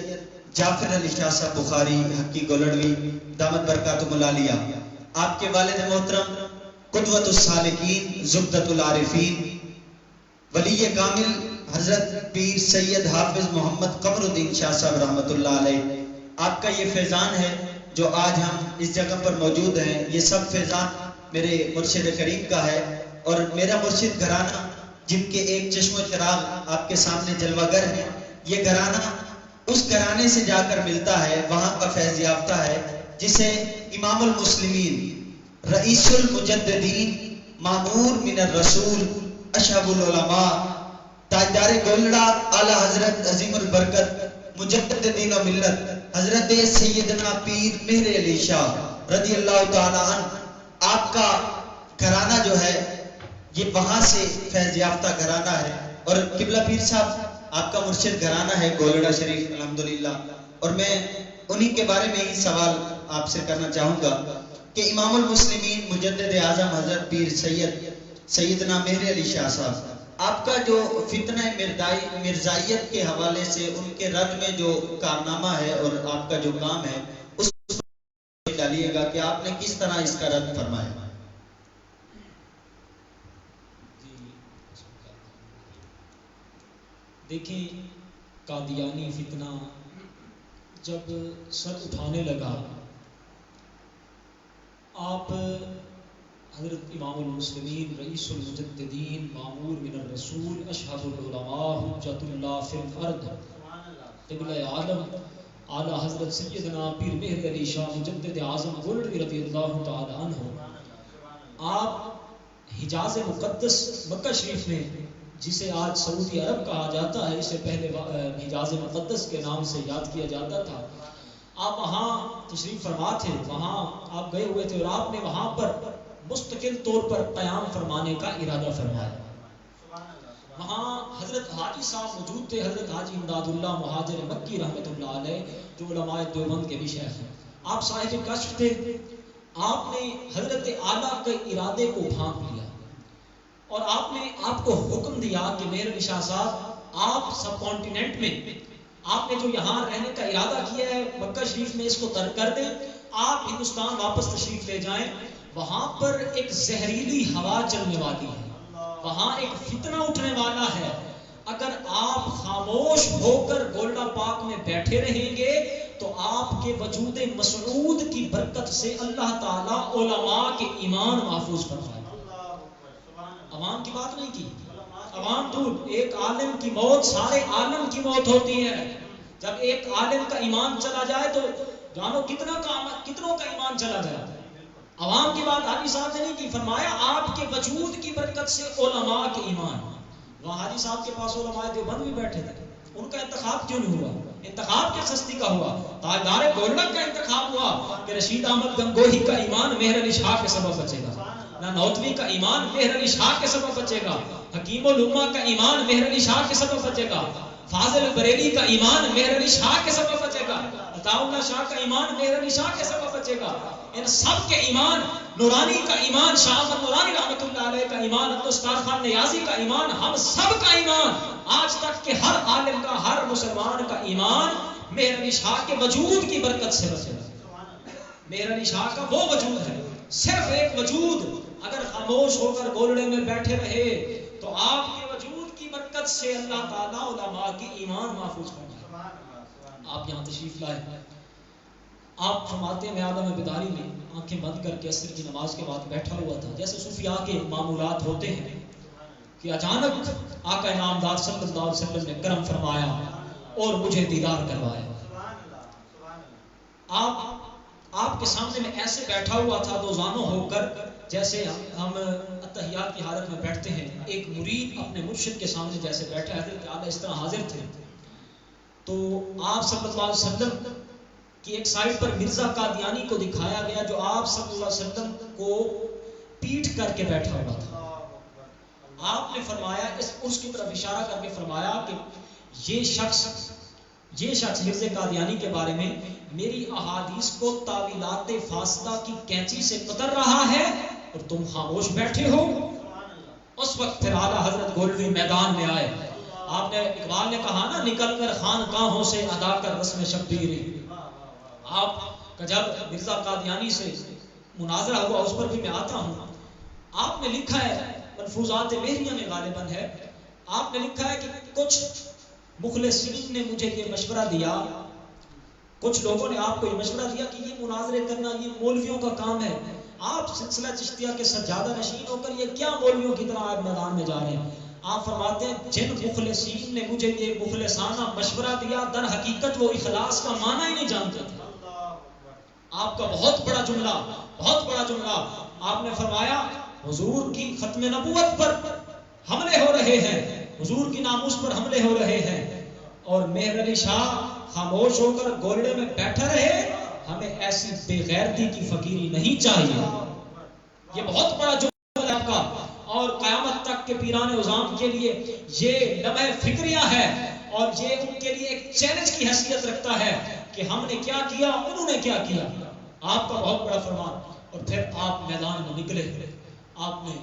جعفر علی شاہ صاحب بخاری حقی گولڑوی دامت برکاتہم العالیہ، آپ کے والد محترم قدوۃ السالکین زبدۃ العارفین ولی کامل حضرت پیر سید حافظ محمد قمر الدین شاہ صاحب رحمۃ اللہ علیہ، آپ کا یہ فیضان ہے جو آج ہم اس جگہ پر موجود ہیں، یہ سب فیضان میرے مرشد کریم کا ہے۔ اور میرا مرشد گھرانہ جن کے ایک چشم و چراغ آپ کے سامنے جلوہ گر ہے، یہ گھرانہ اس گھرانے سے جا کر ملتا ہے، وہاں کا فیض یافتہ ہے جسے امام المسلمین رئیس المجددین مامور من الرسول اشہب العلماء تاجدار گولڑا اعلیٰ حضرت عظیم البرکت مجدد دین و ملت حضرت سیدنا پیر مہر علی شاہ رضی اللہ تعالی عنہ، آپ کا گھرانہ جو ہے یہ وہاں سے فیض یافتہ گھرانہ ہے۔ اور قبلہ پیر صاحب آپ کا مرشد گھرانہ ہے گولڑا شریف الحمدللہ، اور میں انہی کے بارے میں ہی سوال آپ سے کرنا چاہوں گا کہ امام المسلمین مجدد اعظم حضرت پیر سیدنا مہر علی شاہ صاحب، آپ کا جو فتنہ مرزائیت کے حوالے سے ان کے رد میں جو کارنامہ ہے اور آپ کا جو کام ہے اس پر ڈالیے گا کہ آپ نے کس طرح اس کا رد فرمایا۔ دیکھیں، قادیانی فتنہ جب سر اٹھانے لگا، آپ حضرت امام المسلمین رئیس المجددین مامور من الرسول اشہب العلماء حجت اللہ فی الارض قبلہ عالم اعلیٰ حضرت سیدنا پیر مہر علی شاہ مجدد اعظم گولڑوی رضی اللہ تعالی عنہ، آپ حجاز مقدس مکہ شریف میں جسے آج سعودی عرب کہا جاتا ہے، اسے پہلے حجاز مقدس کے نام سے یاد کیا جاتا تھا، آپ وہاں تشریف فرما تھے، وہاں آپ گئے ہوئے تھے اور آپ نے وہاں پر مستقل طور پر قیام فرمانے کا ارادہ فرمایا۔ وہاں حضرت حاجی صاحب موجود تھے، حضرت حاجی امداد اللہ مہاجر مکی رحمۃ اللہ علیہ جو علماء دیوبند کے بھی شیخ ہیں، آپ صاحب کشف تھے، آپ نے حضرت اعلیٰ کے ارادے کو بھانپ لیا اور آپ نے آپ کو حکم دیا کہ مہر علی شاہ صاحب، آپ سب کانٹیننٹ میں آپ نے جو یہاں رہنے کا ارادہ کیا ہے مکہ شریف میں اس کو ترک کر دیں، آپ ہندوستان واپس تشریف لے جائیں، وہاں پر ایک زہریلی ہوا چلنے والی ہے، وہاں ایک فتنہ اٹھنے والا ہے، اگر آپ خاموش ہو کر گولڈا پاک میں بیٹھے رہیں گے تو آپ کے وجود مسعود کی برکت سے اللہ تعالیٰ علماء کے ایمان محفوظ فرمائے۔ عوام کی بات نہیں کی، عوام دور، ایک عالم کی موت سارے عالم کی موت ہوتی ہے، جب ایک عالم کا ایمان چلا جائے تو جانو کتنوں کا ایمان چلا گیا. عوام کی بات حاجی صاحب نے نہیں کی، فرمایا آپ کے وجود کی برکت سے علماء کے ایمان. وہاں حاجی صاحب کے پاس علماء دیوبند بھی بیٹھے تھے، ان کا انتخاب کیوں نہیں ہوا؟ انتخاب کیا سستی کا ہوا؟ تاجدار گولڈن کا انتخاب ہوا کہ رشید احمد گنگوہی کا ایمان مہر علی شاہ کے سبب بچے گا، نانوتوی کا ایمان مہر علی شاہ کے سبب بچے گا، حکیم الامہ کا ایمان مہر علی شاہ کے سبب بچے گا، فاضل بریلی کا ایمان مہر علی شاہ کے سبب بچے گا، عطا اللہ شاہ کا ایمان مہر علی شاہ کے سبب بچے گا. ان سب کے ایمان، نورانی کا ایمان، شاہ احمد نورانی رحمۃ اللہ علیہ کا ایمان، عبدالستار خان نیازی کا ایمان، ہم سب کا ایمان، آج تک کے ہر عالم کا، ہر مسلمان کا ایمان مہر علی شاہ کے وجود کی برکت سے بچے گا. مہر علی شاہ کا وہ وجود ہے، صرف ایک وجود اگر خاموش ہو کر گولڑے میں بیٹھے رہے تو آپ کے وجود کی برکت سے اللہ تعالیٰ علماء کی ایمان محفوظ فرمائے. آپ یہاں تشریف لائے، آپ فرماتے ہیں میں عالم بیداری میں آنکھیں بند کر کے عصر کی نماز کے بعد بیٹھا ہوا تھا، جیسے صوفیاء کے معمولات ہوتے ہیں کہ اچانک آقا انعامدار صلی اللہ علیہ وسلم نے کرم فرمایا اور مجھے دیدار کروایا. آپ کے سامنے میں ایسے بیٹھا ہوا تھا دو زانوں ہو کر، جیسے ہم اتحیات کی حالت میں بیٹھتے ہیں، ایک مرید اپنے مرشد کے سامنے جیسے بیٹھا، حضرت اعلیٰ اس طرح حاضر تھے. تو آپ صلی اللہ علیہ وسلم کی ایک سائڈ پر مرزا قادیانی کو دکھایا گیا جو آپ صلی اللہ علیہ وسلم کو پیٹ کر کے بیٹھا ہوا تھا. آپ نے فرمایا، اس کی طرف اشارہ کر کے فرمایا کہ یہ شخص مرزا قادیانی کے بارے میں میری احادیث کو تاویلات فاسدہ کی کینچی سے قطر رہا ہے اور تم خاموش بیٹھے ہو. اس وقت پھر اعلیٰ حضرت گولوی میدان میں آئے. آپ نے، اقبال نے کہا نا، نکل کر خانقاہوں سے ادا کر رسم شبیری. آپ کا جب مرزا قادیانی سے مناظرہ ہوا، اس پر بھی میں آتا ہوں. آپ نے لکھا ہے، ملفوظات مہریہ میں غالباً ہے، آپ نے لکھا ہے کہ کچھ مخلصین نے مجھے یہ مشورہ دیا، کچھ لوگوں نے آپ کو یہ مشورہ دیا کہ یہ مناظرے کرنا یہ مولویوں کا کام ہے، آپ سلسلہ چشتیہ کے سجادہ نشین ہو کر یہ کیا مولویوں کی طرح آپ میدان میں جا رہے ہیں. آپ فرماتے ہیں جن مخلصین نے مجھے یہ مخلصانہ مشورہ دیا در حقیقت وہ اخلاص کا معنی ہی نہیں جانتے تھے. آپ کا بہت بڑا جملہ آپ نے فرمایا حضور کی ختم نبوت پر حملے ہو رہے ہیں، حضور کی ناموس پر حملے ہو رہے ہیں، اور مہر علی شاہ خاموش ہو کر گولڑے میں بیٹھا رہے. ہمیں ایسی بے غیرتی کی فقیری نہیں چاہیے. یہ بہت بڑا جملہ ہے آپ کا، اور قیامت تک کے پیران عظام کے لیے یہ لمحہ فکریہ ہے، اور یہ ان کے لیے ایک چیلنج کی حیثیت رکھتا ہے کہ ہم نے کیا کیا، انہوں نے کیا کیا. آپ کا بہت بڑا فرمان. اور پھر آپ میدان میں نکلے. آپ نے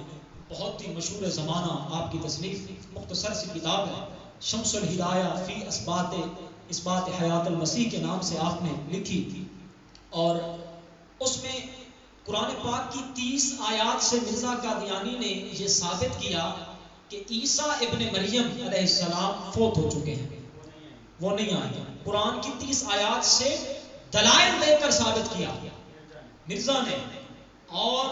بہت ہی مشہور زمانہ، آپ کی تصنیف مختصر سی کتاب ہے، شمس الہدایہ فی اثبات حیات المسیح کے نام سے آپ نے لکھی، اور اس میں قرآن پاک کی 30 آیات سے مرزا قادیانی نے یہ ثابت کیا کہ عیسیٰ ابن مریم علیہ السلام فوت ہو چکے ہیں، وہ نہیں آئے. قرآن کی 30 آیات سے دلائل دے کر ثابت کیا مرزا نے، اور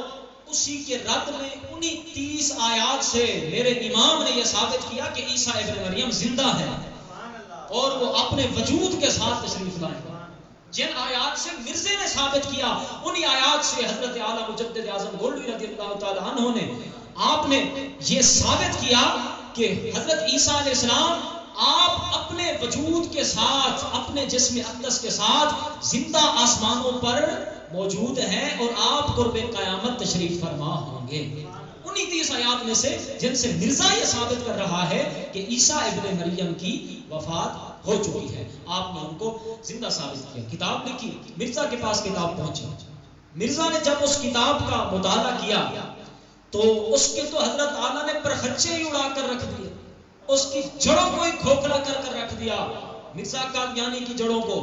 اسی کے رد میں انہی 30 آیات سے میرے امام نے یہ ثابت کیا کہ عیسیٰ ابن مریم زندہ ہے اور وہ اپنے وجود کے ساتھ تشریف لائے. جن آیات سے مرزے نے ثابت کیا، انہی آیات سے حضرت اعلیٰ مجدد اعظم گولوی رضی اللہ تعالیٰ عنہ نے، آپ نے یہ ثابت کیا کہ حضرت عیسیٰ علیہ السلام آپ اپنے وجود کے ساتھ، اپنے جسم اقدس کے ساتھ زندہ آسمانوں پر موجود ہیں اور آپ قرب قیامت تشریف فرما ہوں گے. انہی 30 آیات میں سے جن سے مرزا یہ ثابت کر رہا ہے کہ عیسیٰ ابن مریم کی وفات ہو چکی ہے، آپ نے ان کو زندہ ثابت کیا. کتاب لکھی، مرزا کے پاس کتاب پہنچی. مرزا نے جب اس کتاب کا مطالعہ کیا تو اس کے تو حضرت اعلیٰ نے پرخچے ہی اڑا کر رکھ دیے، اس کی جڑوں کو ہی کھوکھلا کر کر رکھ دیا. مرزا قادیانی کی جڑوں کو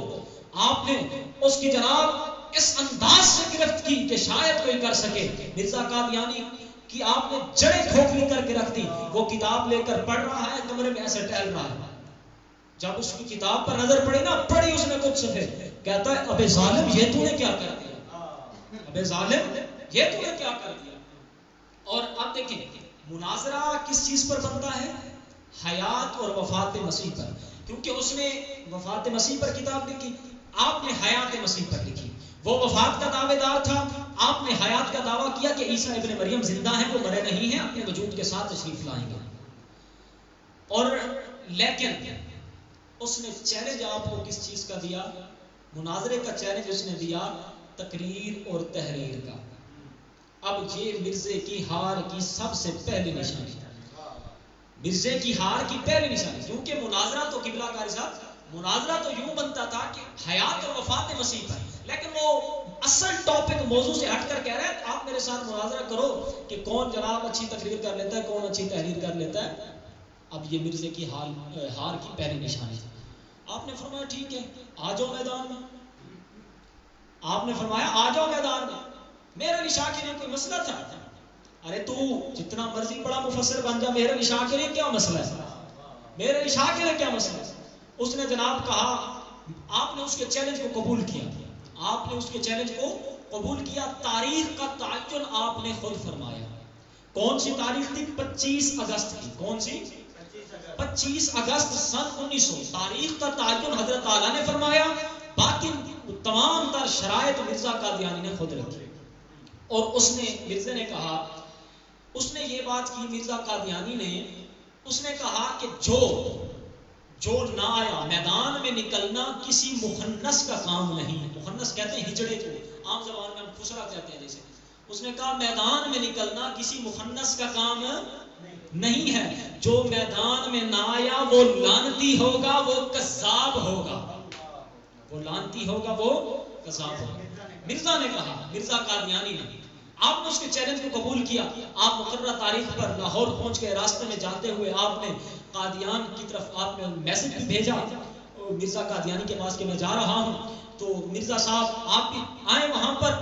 آپ نے اس کی جناب اس انداز سے گرفت کی کہ شاید کوئی کر سکے. مرزا قادیانی کی آپ نے جڑیں کھوکھلی کر کے رکھ دی. وہ کتاب لے کر پڑھ رہا ہے، کمرے میں ایسے ٹہل رہا ہے. جب اس کی کتاب پر نظر پڑی نا، پڑھی اس نے کچھ صفحے، کہتا ہے ابے ظالم یہ تو نے کیا کر دیا، ابے ظالم یہ تو نے کیا کر دیا. اور اب دیکھیں مناظرہ کس چیز پر بنتا ہے؟ حیات اور وفات مسیح پر، کیونکہ اس نے وفات مسیح پر کتاب لکھی. آپ نے حیات مسیح پر لکھی. وہ وفات کا دعوے دار تھا، آپ نے حیات کا دعویٰ کیا کہ عیسیٰ ابن مریم زندہ ہیں، وہ مرے نہیں ہیں، اپنے وجود کے ساتھ تشریف لائیں گے. اور لیکن اس نے چیلنج آپ کو کس چیز کا دیا؟ مناظرے کا چیلنج اس نے دیا تقریر اور تحریر کا. اب یہ مرزے کی ہار کی سب سے پہلی نشانی، مرزے کی ہار کی پہلی نشانی، کیونکہ مناظرہ تو قبلہ کاری صاحب، مناظرہ تو یوں بنتا تھا کہ حیات اور وفات مسیح پر، لیکن وہ اصل ٹاپک موضوع سے ہٹ کر کہہ رہے ہیں آپ میرے ساتھ مناظرہ کرو کہ کون جناب اچھی تقریر کر لیتا ہے، کون اچھی تحریر کر لیتا ہے. اب یہ مرزے کی ہار کی پہلی نشانی تھی. آپ نے فرمایا ٹھیک ہے آ جاؤ میدان میں. آپ نے فرمایا آ جاؤ میدان میں. میرا نشاء کے لیے کوئی مسئلہ تھا؟ ارے تو جتنا مرضی بڑا مفسر بن جا، میرے نشاء کے لیے کیا مسئلہ ہے؟ میرے نشاء کے لیے کیا مسئلہ ہے؟ اس نے جناب کہا، آپ نے اس کے چیلنج کو قبول کیا، آپ نے اس کے چیلنج کو قبول کیا. تاریخ کا تعین آپ نے خود فرمایا. کون سی تاریخ تھی؟ 25 اگست کی. کون سی؟ 25 اگست سن 1900. تاریخ کا تعین حضرت اعلیٰ نے فرمایا، باقی تمام تر شرائط مرزا قادیانی نے خود رکھی. اور اس نے، مرزا نے کہا، اس نے یہ بات کی، مرزا قادیانی نے، اس نے کہا کہ جو نہ آیا، میدان میں نکلنا کسی مخنث کا کام نہیں ہے. مخنث کہتے ہیں ہجڑے کو، عام زبان میں ہم خسرا کہتے ہیں جیسے. اس نے کہا میدان میں نکلنا کسی مخنث کا کام نہیں ہے. جو میدان میں نہ آیا وہ لعنتی ہوگا، وہ کذاب ہوگا. وہ لعنتی ہوگا، وہ کذاب ہوگا. مرزا نے کہا، مرزا قادیانی نے. آپ نے اس کے چیلنج کو قبول کیا. آپ مقررہ تاریخ پر لاہور پہنچ گئے. راستے میں جاتے ہوئے آپ نے قادیان کی طرف آپ نے میسج بھی بھیجا مرزا قادیانی کے پاس کہ میں جا رہا ہوں. تو مرزا صاحب آپ بھی آئے وہاں پر.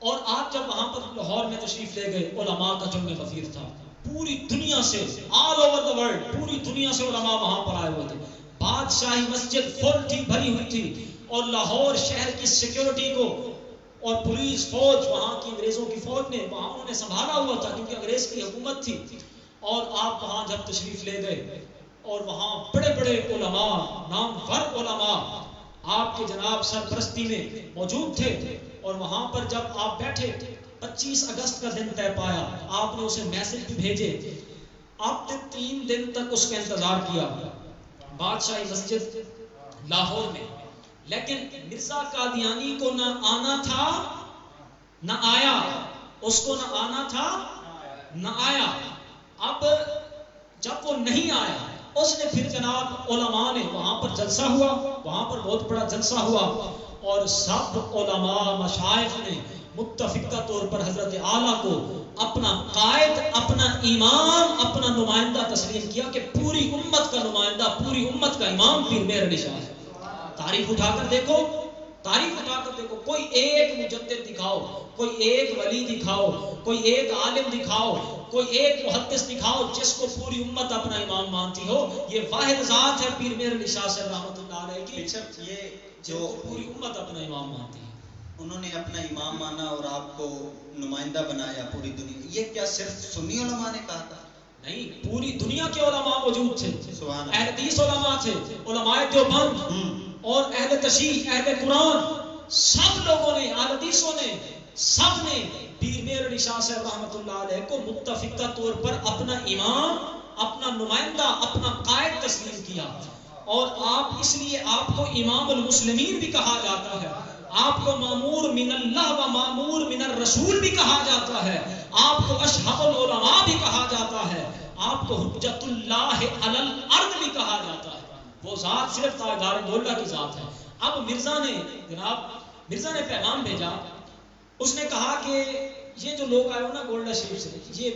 اور آپ جب وہاں پر لاہور میں تشریف لے گئے، علماء کا جمع غفیر تھا. پوری دنیا سے، آل اوور دا ورلڈ، پوری دنیا سے علماء وہاں پر آئے ہوئے تھے. بادشاہی مسجد فل تھی، بھری ہوئی تھی. اور لاہور شہر کی سیکیورٹی کو اور پولیس فوج، وہاں کی انگریزوں کی فوج نے وہاں انہوں نے سنبھالا ہوا تھا، کیونکہ انگریز کی حکومت تھی. اور آپ وہاں جب تشریف لے گئے اور وہاں بڑے بڑے علماء، نامور علماء آپ کے جناب سرپرستی میں موجود تھے. اور وہاں پر جب آپ بیٹھے، 25 اگست کا دن طے پایا، آپ نے اسے میسج بھی بھیجے. آپ نے 3 دن تک اس کا انتظار کیا بادشاہی مسجد لاہور میں. لیکن مرزا قادیانی کو نہ آنا تھا نہ آیا، اس کو نہ آنا تھا نہ آیا. اب جب وہ نہیں آیا، اس نے پھر جناب علماء نے، وہاں پر جلسہ ہوا، وہاں پر بہت بڑا جلسہ ہوا. اور سب علماء مشائخ نے متفقہ طور پر حضرت اعلیٰ کو اپنا قائد، اپنا امام، اپنا نمائندہ تسلیم کیا کہ پوری امت کا نمائندہ، پوری امت کا امام پیر مہر علی شاہ ہے. تاریخ اٹھا کر دیکھو، تاریخ اٹھا کر دیکھو، کوئی ایک مجدد دکھاؤ، کوئی ایک ولی دکھاؤ، کوئی ایک عالم دکھاؤ، کوئی ایک محدث دکھاؤ جس کو پوری امت اپنا امام مانتی ہو. یہ واحد ذات ہے پیر مہر علی شاہ صاحب رحمۃ اللہ علیہ کی، یہ جو پوری امت اپنا امام مانتی ہے. انہوں نے اپنا امام مانا اور آپ کو نمائندہ بنایا پوری دنیا. یہ کیا صرف سنی علماء نے کہا تھا؟ نہیں، پوری دنیا کے علماء موجود تھے. سبحان اللہ. اہل حدیث علماء تھے، علماء دیوبند اور اہل تشیع، اہل قرآن، سب لوگوں نے، اہل حدیثوں نے، سب نے پیر مہر علی شاہ صاحب رحمۃ اللہ علیہ کو متفقہ طور پر اپنا امام، اپنا نمائندہ، اپنا قائد تسلیم کیا. اور آپ، اس لیے آپ کو امام المسلمین بھی کہا جاتا ہے، آپ کو مامور من اللہ و مامور من الرسول بھی کہا جاتا ہے، آپ کو اشہب العلماء بھی کہا جاتا ہے، آپ کو حجت اللہ علی الارض بھی کہا جاتا ہے. وہ ذات صرف تاجدار دولہ کی ذات ہے. اب مرزا نے، جناب مرزا نے پیغام بھیجا. اس نے کہا کہ یہ جو لوگ آئے ہو نا گولڈا شریف سے، یہ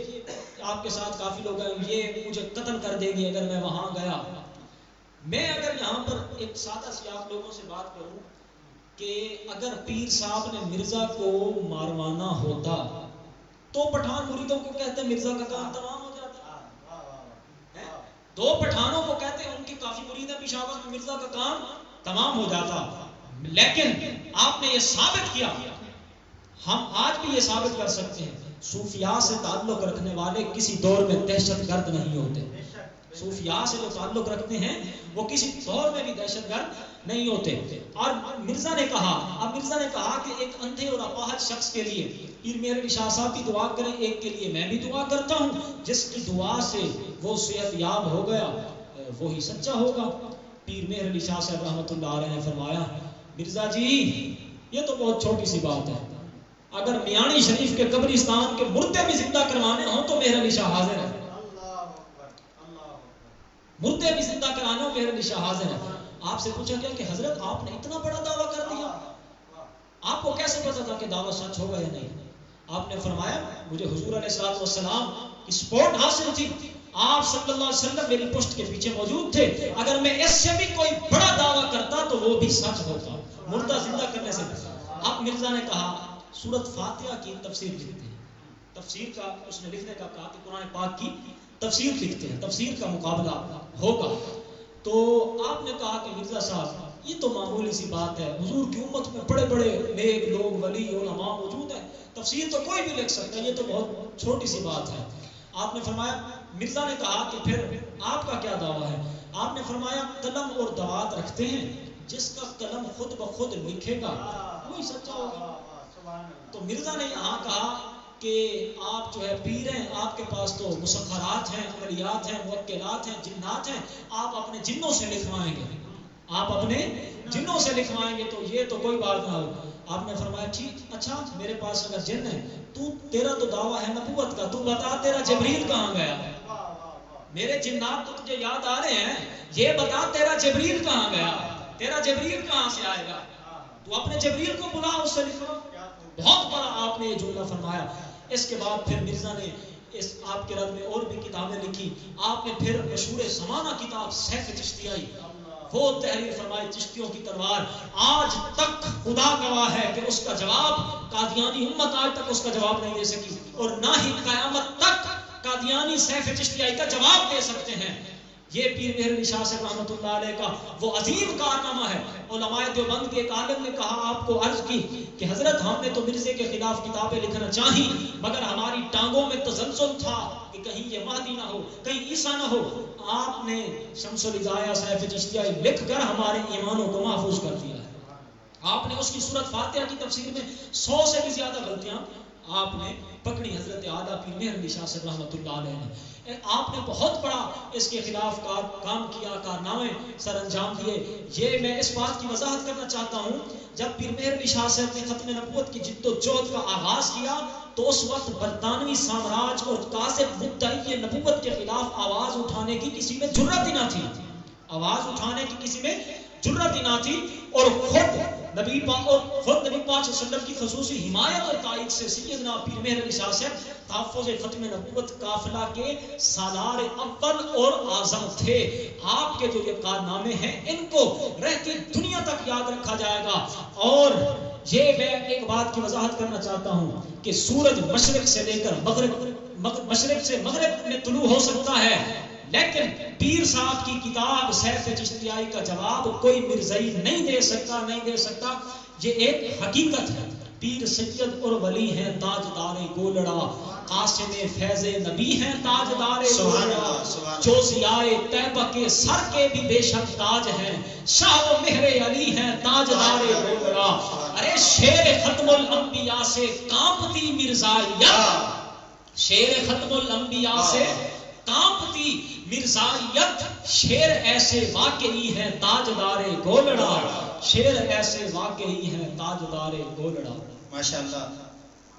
آپ کے ساتھ کافی لوگ آئے، یہ مجھے قتل کر دیں گے اگر میں وہاں گیا. میں اگر یہاں پر ایک سادہ سی آپ لوگوں سے بات کروں کہ اگر پیر صاحب نے مرزا کو ماروانا ہوتا تو پٹھان مریدوں کو کہتے ہیں مرزا کا کام تمام ہو جاتا. 2 پٹھانوں کو کہتے ہیں ان کی کافی مرید ہے پشاور میں، مرزا کا کام تمام ہو جاتا. لیکن آپ نے یہ ثابت کیا، ہم آج بھی یہ ثابت کر سکتے ہیں، صوفیاء سے تعلق رکھنے والے کسی دور میں دہشت گرد نہیں ہوتے. صوفیاء سے جو تعلق رکھتے ہیں وہ کسی دور میں بھی دہشت گرد نہیں ہوتے. اور مرزا نے کہا کہ ایک اندھے اور اپاہج شخص کے لیے پیر مہر علی شاہ صاحب کی دعا کریں، ایک کے لیے میں بھی دعا کرتا ہوں، جس کی دعا سے وہ صحت یاب ہو گیا وہی سچا ہوگا. پیر مہر علی شاہ صاحب رحمۃ اللہ علیہ نے فرمایا مرزا جی یہ تو بہت چھوٹی سی بات ہے، اگر میانی شریف کے قبرستان کے مردے بھی زندہ کروانے ہوں تو مہر علی شاہ حاضر ہے. مردے بھی زندہ کرانے ہوں مہر علی شاہ حاضر ہے. آپ سے پوچھا گیا کہ حضرت آپ نے اتنا بڑا دعویٰ کر دیا، آپ کو کیسے پتا تھا کہ دعویٰ سچ ہوگا یا نہیں؟ آپ نے فرمایا مجھے حضور علیہ السلام کی سپورٹ حاصل تھی، آپ صلی اللہ علیہ وسلم میری پشت کے پیچھے موجود تھے، اگر میں اس سے بھی کوئی بڑا دعویٰ کرتا تو وہ بھی سچ ہوتا مردہ زندہ کرنے سے. اب مرزا نے کہا سورۃ فاتحہ کی تفسیر لکھتے ہیں. تفسیر کا اس نے لکھنے کا کہا کہ قرآن پاک کی تفسیر لکھتے ہیں، تفسیر کا مقابلہ ہوگا. تو آپ نے کہا کہ مرزا صاحب یہ تو معمولی سی بات ہے، حضور کی امت میں بڑے بڑے نیک لوگ ولی علماء موجود ہیں، تفسیر تو کوئی بھی لکھ سکتا ہے، یہ تو بہت چھوٹی سی بات ہے. آپ نے فرمایا مرزا نے کہا کہ پھر آپ کا کیا دعویٰ ہے؟ آپ نے فرمایا قلم اور دوات رکھتے ہیں، جس کا قلم خود بخود لکھے گا وہی سچا ہوگا. تو مرزا نے یہاں کہا کہ آپ جو ہے پیر ہیں، آپ کے پاس تو مسخرات ہیں، عملیات ہیں، موکلات ہیں، جنات ہیں، آپ اپنے جنوں سے لکھوائیں گے، آپ اپنے جنوں سے لکھوائیں گے تو یہ تو کوئی بات نہ ہو. آپ نے فرمایا ٹھیک، اچھا میرے پاس اگر جن ہے تیرا تو دعویٰ ہے نبوت کا، تو بتا تیرا جبریل کہاں گیا؟ میرے جنات تو تجھے یاد آ رہے ہیں، یہ بتا تیرا جبریل کہاں گیا، تیرا جبریل کہاں سے آئے گا، تو اپنے جبریل کو بلا اس سے لکھو. بہت بڑا آپ نے یہ جملہ فرمایا. اس کے بعد پھر مرزا نے اس آپ کے رد میں اور بھی کتابیں لکھی. آپ نے پھر مشہور زمانہ کتاب سیف چشتیائی وہ تحریر فرمائی، چشتیوں کی تلوار. آج تک خدا گواہ ہے کہ اس کا جواب قادیانی امت آج تک اس کا جواب نہیں دے سکی، اور نہ ہی قیامت تک قادیانی سیف چشتیائی کا جواب دے سکتے ہیں. یہ پیر مہر علی شاہ صاحب رحمۃ اللہ علیہ کا وہ عظیم کارنامہ ہے. علماء دیوبند کے ایک عالم نے کہا آپ کو عرض کی کہ حضرت ہم نے تو مرزے کے خلاف کتابیں لکھنا چاہی، مگر ہماری ٹانگوں میں تزلزل تھا کہ کہیں یہ مہدی نہ ہو، کہیں عیسیٰ نہ ہو. آپ نے شمس الہدایہ سیف چشتیائی لکھ کر ہمارے ایمانوں کو محفوظ کر دیا ہے. آپ نے اس کی سورۃ فاتحہ کی تفسیر میں 100 سے بھی زیادہ غلطیاں آپ نے پکڑی. حضرت اعلیٰ پیر مہر علی شاہ صاحب رحمۃ اللہ علیہ نے آپ نے بہت بڑا اس کے خلاف کام کیا، کارنامے سر انجام دیے. یہ میں اس بات کی وضاحت کرنا چاہتا ہوں، جب پیر مہر علی شاہ صاحب نے ختم نبوت کی جد و جہد کا آغاز کیا تو اس وقت برطانوی سامراج اور کاذب مدعی نبوت کے خلاف آواز اٹھانے کی کسی میں جرأت ہی نہ تھی، آواز اٹھانے کی کسی میں جرأت ہی نہ تھی. اور خود نبی پاک صلی اللہ علیہ وسلم کی خصوصی حمایت اور تائید سے سیدنا پیر مہر علی شاہ صاحب تحفظ ختم نبوت قافلہ کے سالار اول اور اعظم تھے. آپ کے جو یہ کارنامے ہیں ان کو رہتی دنیا تک یاد رکھا جائے گا. اور یہ میں ایک بات کی وضاحت کرنا چاہتا ہوں کہ سورج مشرق سے لے کر مشرق سے مغرب میں طلوع ہو سکتا ہے، لیکن پیر صاحب کی کتاب سیف چشتیائی کا جواب کوئی مرزائی نہیں دے سکتا. یہ ایک حقیقت ہے. پیر سید اور ولی ہیں تاجدار گولڑا، قاسم فیض نبی ہیں تاجدار گولڑا، جو ضیائے طیبہ کے سر کے بھی بے شک تاج ہیں، شاہ و مہر علی ہیں تاجدار گولڑا. ارے شیر ختم الانبیاء سے کانپتی مرزائیت، شیر ختم الانبیاء سے کانپتی مرزائیت، شیر ایسے واقعی ہے تاجدار گولڑا، شیر ایسے واقعی ہے تاجدار گولڑا. ماشاءاللہ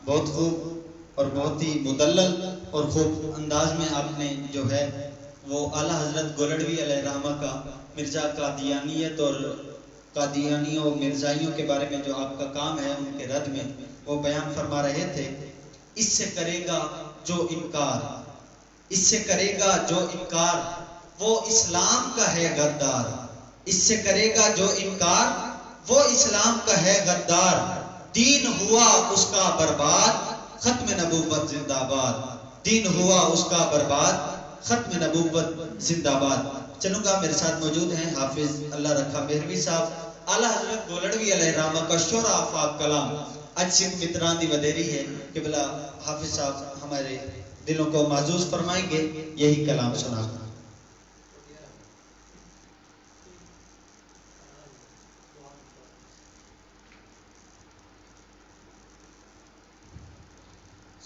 بہت خوب اور بہت ہی مدلل اور خوب انداز میں آپ نے جو ہے وہ اعلیٰ حضرت گولڑوی علیہ رحمہ کا مرزا قادیانیت اور قادیانیوں اور مرزائیوں کے بارے میں جو آپ کا کام ہے ان کے رد میں وہ بیان فرما رہے تھے. اس سے کرے گا جو انکار، اس سے کرے گا جو انکار وہ اسلام کا ہے غدار، اس سے کرے گا جو انکار وہ اسلام کا ہے غدار. دین ہوا اس کا برباد، ختم نبوت زندہ باد، دین ہوا اس کا برباد، ختم نبوت زندہ باد. چلوں گا میرے ساتھ موجود ہیں حافظ اللہ رکھا مہروی صاحب اعلیٰ حضرت گولڑوی علیہ رحمہ کا شورا آفاق کلام اج سکھ متران دی ودیری ہے کہ بلا حافظ صاحب ہمارے دلوں کو معزوز فرمائیں گے. یہی کلام سنا.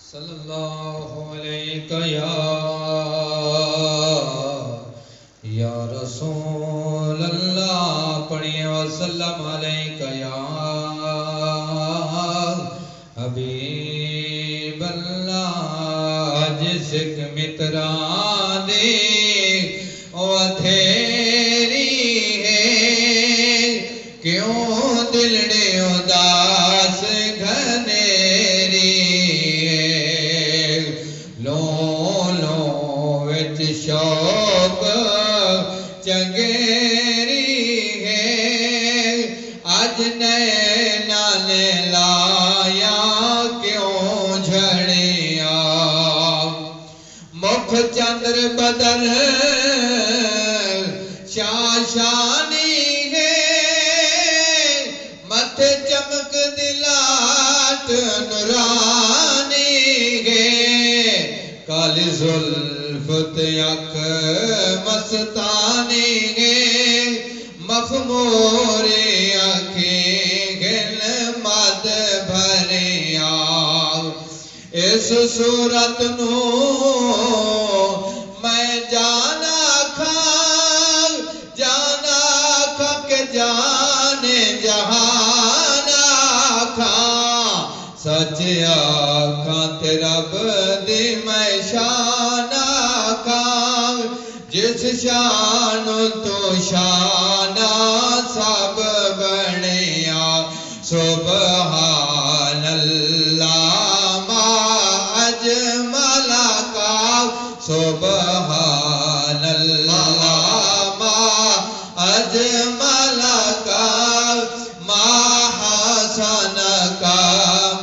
صلی اللہ علیہ یا رسول اللہ پڑھیے وسلم علیہ یا حبیب اللہ جس متران دی ودھیری ہے کیوں دل نے اداس گھنیری ہے لو وچ شوق چنگیری ہے اج نینا نے لایا کیوں جھڑیا مکھ چندر بدل شاشانی ہے مت چمک دلات نورانی ہے کالی زلفت اک مستانی ہے مخموری آنکھیں گل مد بھریا اس صورت نو میں جانا کھا کہ جانے جہان آکھاں سچ آکھاں تے رب دی میں شان آکھاں جس شان تو شان سب بنیا سبحان اللہ ما اجمل کا سبحان اللہ ما اجمل کا ما حسن کا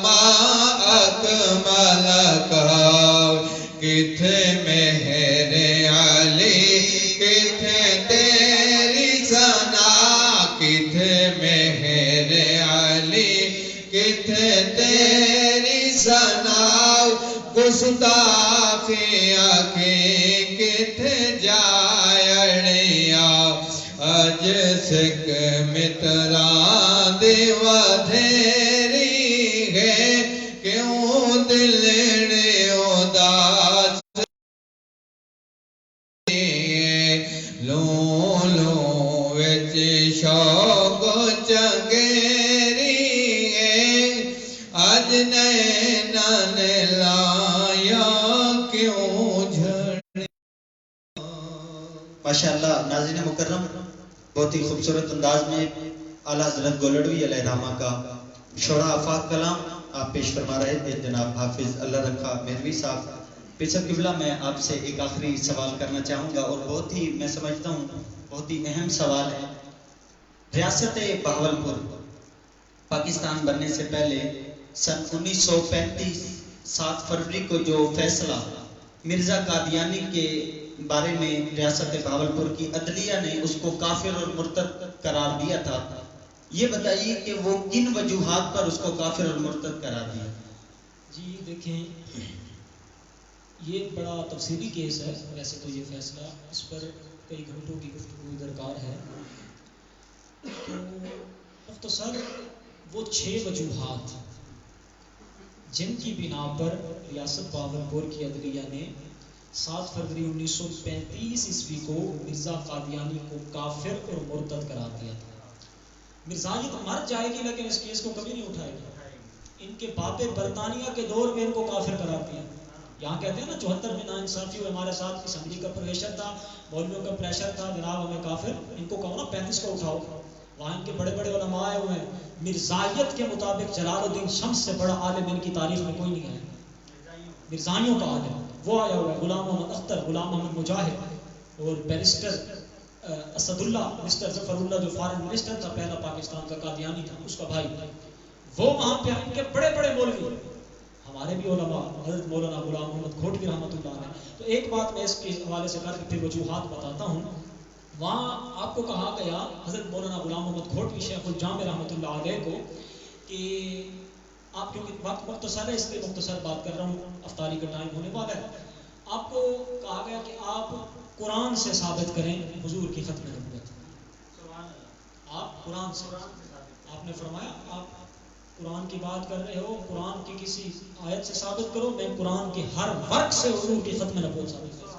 ما اکمل کا کتھے مہر علی کتھے تیری ثنا کتھے مہر علی کتھے تیری ثنا گستاخی آنکھیں کتھے جائڑیا اج سکھ متران دی ودھیری ہے کیوں دل نے اداس لو وچ شوق چنگیری ہے اج نینا نے لایا کیوں جھڑ ماشاءاللہ ناظرین مکرم بہت ہی خوبصورت انداز میں اعلیٰ حضرت گولڑوی علیہ الرحمہ کا شعرا آفاق کلام آپ پیش فرما رہے تھے جناب حافظ اللہ رکھا مہروی صاحب پیچھے قبلہ میں آپ سے ایک آخری سوال کرنا چاہوں گا اور بہت ہی میں سمجھتا ہوں بہت ہی اہم سوال ہے ریاست بہاولپور پاکستان بننے سے پہلے سن 1935 7 فروری کو جو فیصلہ مرزا قادیانی کے بارے میں ریاست بہاولپور کی عدلیہ نے اس کو کافر اور مرتد قرار دیا تھا یہ بتائیے کہ وہ کن وجوہات پر اس کو کافر اور مرتد قرار دیا؟ جی دیکھیں یہ بڑا تفصیلی کیس ہے ویسے تو یہ فیصلہ اس پر کئی گھنٹوں کی گفتگو درکار ہے تو مختصر وہ 6 وجوہات جن کی بنا پر ریاست بہاولپور کی عدلیہ نے 7 فروری 1935 عیسوی کو مرزا قادیانی کو کافر اور مرتد قرار دیا تھا مرزائیت مر جائے گی لیکن اس کیس کو کبھی نہیں اٹھائے گی ان کے باپ برطانیہ کے دور میں ان کو کافر قرار دیا یہاں کہتے ہیں نا 74 میں ناانصافی ہوئے ہمارے ساتھ اسمبلی کا پریشر تھا مولویوں کا پریشر تھا جناب ہمیں کافر ان کو کہو نا 35 کو اٹھاؤ وہاں ان کے بڑے بڑے علماء آئے ہوئے ہیں مرزائیت کے مطابق جلال الدین شمس سے بڑا عالم ان کی تاریخ میں کوئی نہیں آیا مرزائیوں کا عالم وہ آیا ہوا ہے غلام محمد اختر غلام محمد مجاہد اور بیرسٹر اسد اللہ مسٹر ظفر اللہ جو فارن منسٹر تھا پہلا پاکستان کا قادیانی تھا اس کا بھائی وہ وہاں پہ ان کے بڑے بڑے مولوی ہمارے بھی علماء حضرت مولانا غلام محمد گھوٹوی رحمۃ اللہ علیہ تو ایک بات میں اس کے حوالے سے کر کے پھر وجوہات بتاتا ہوں وہاں آپ کو کہا گیا حضرت مولانا غلام محمد گھوٹوی شیخ الجامع رحمۃ اللہ علیہ کو کہ آپ کیونکہ وقت مختصر ہے اس لیے مختصر بات کر رہا ہوں افطاری کا ٹائم ہونے والا ہے آپ کو کہا گیا کہ آپ قرآن سے ثابت کریں حضور کی ختم نبوت آپ قرآن سے آپ نے فرمایا آپ قرآن کی بات کر رہے ہو، قرآن کی کسی آیت سے ثابت کرو، میں قرآن کے ہر ورق سے حضور کی ختم نبوت ثابت کروں۔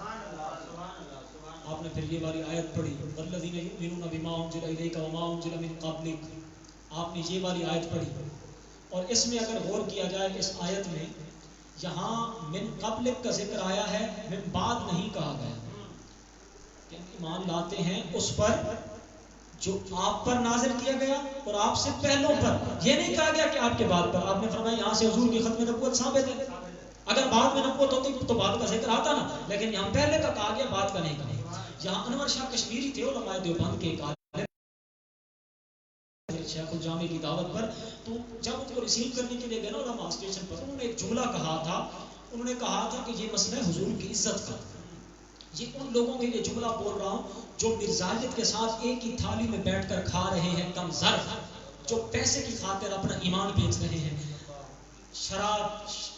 آپ نے پھر یہ والی آیت پڑھی، والذین یؤمنون بما انزل الیک وما انزل من قبلک، آپ نے یہ والی آیت پڑھی، اور اس میں اگر غور کیا جائے اس آیت میں یہاں من قبلک کا ذکر آیا ہے، من بعد نہیں کہا گیا کہ ایمان لاتے ہیں اس پر جو آپ پر نازل کیا گیا اور آپ سے پہلوں پر، یہ نہیں کہا گیا کہ آپ کے بعد پر۔ آپ نے فرمایا یہاں سے حضور کی ختم نبوت ثابت ہے، اگر بعد میں نبوت ہوتی تو بعد کا ذکر آتا نا، لیکن یہاں پہلے کا کہا گیا، بعد کا نہیں کہا۔ یہاں انور شاہ کشمیری تھے علماء دیوبند کے ایک عالم شیخ الجامع کی دعوت پر، تو جب ان کو ریسیو کرنے کے لیے گئے نا علماء اسٹیشن پر، انہوں نے ایک جملہ کہا تھا، انہوں نے کہا تھا کہ یہ مسئلہ ہے حضور کی عزت کا۔ یہ ان لوگوں کے لیے جملہ بول رہا ہوں جو مرزائیت کے ساتھ ایک ہی تھالی میں بیٹھ کر کھا رہے ہیں، کم ظرف، جو پیسے کی خاطر اپنا ایمان بیچ رہے ہیں، شراب،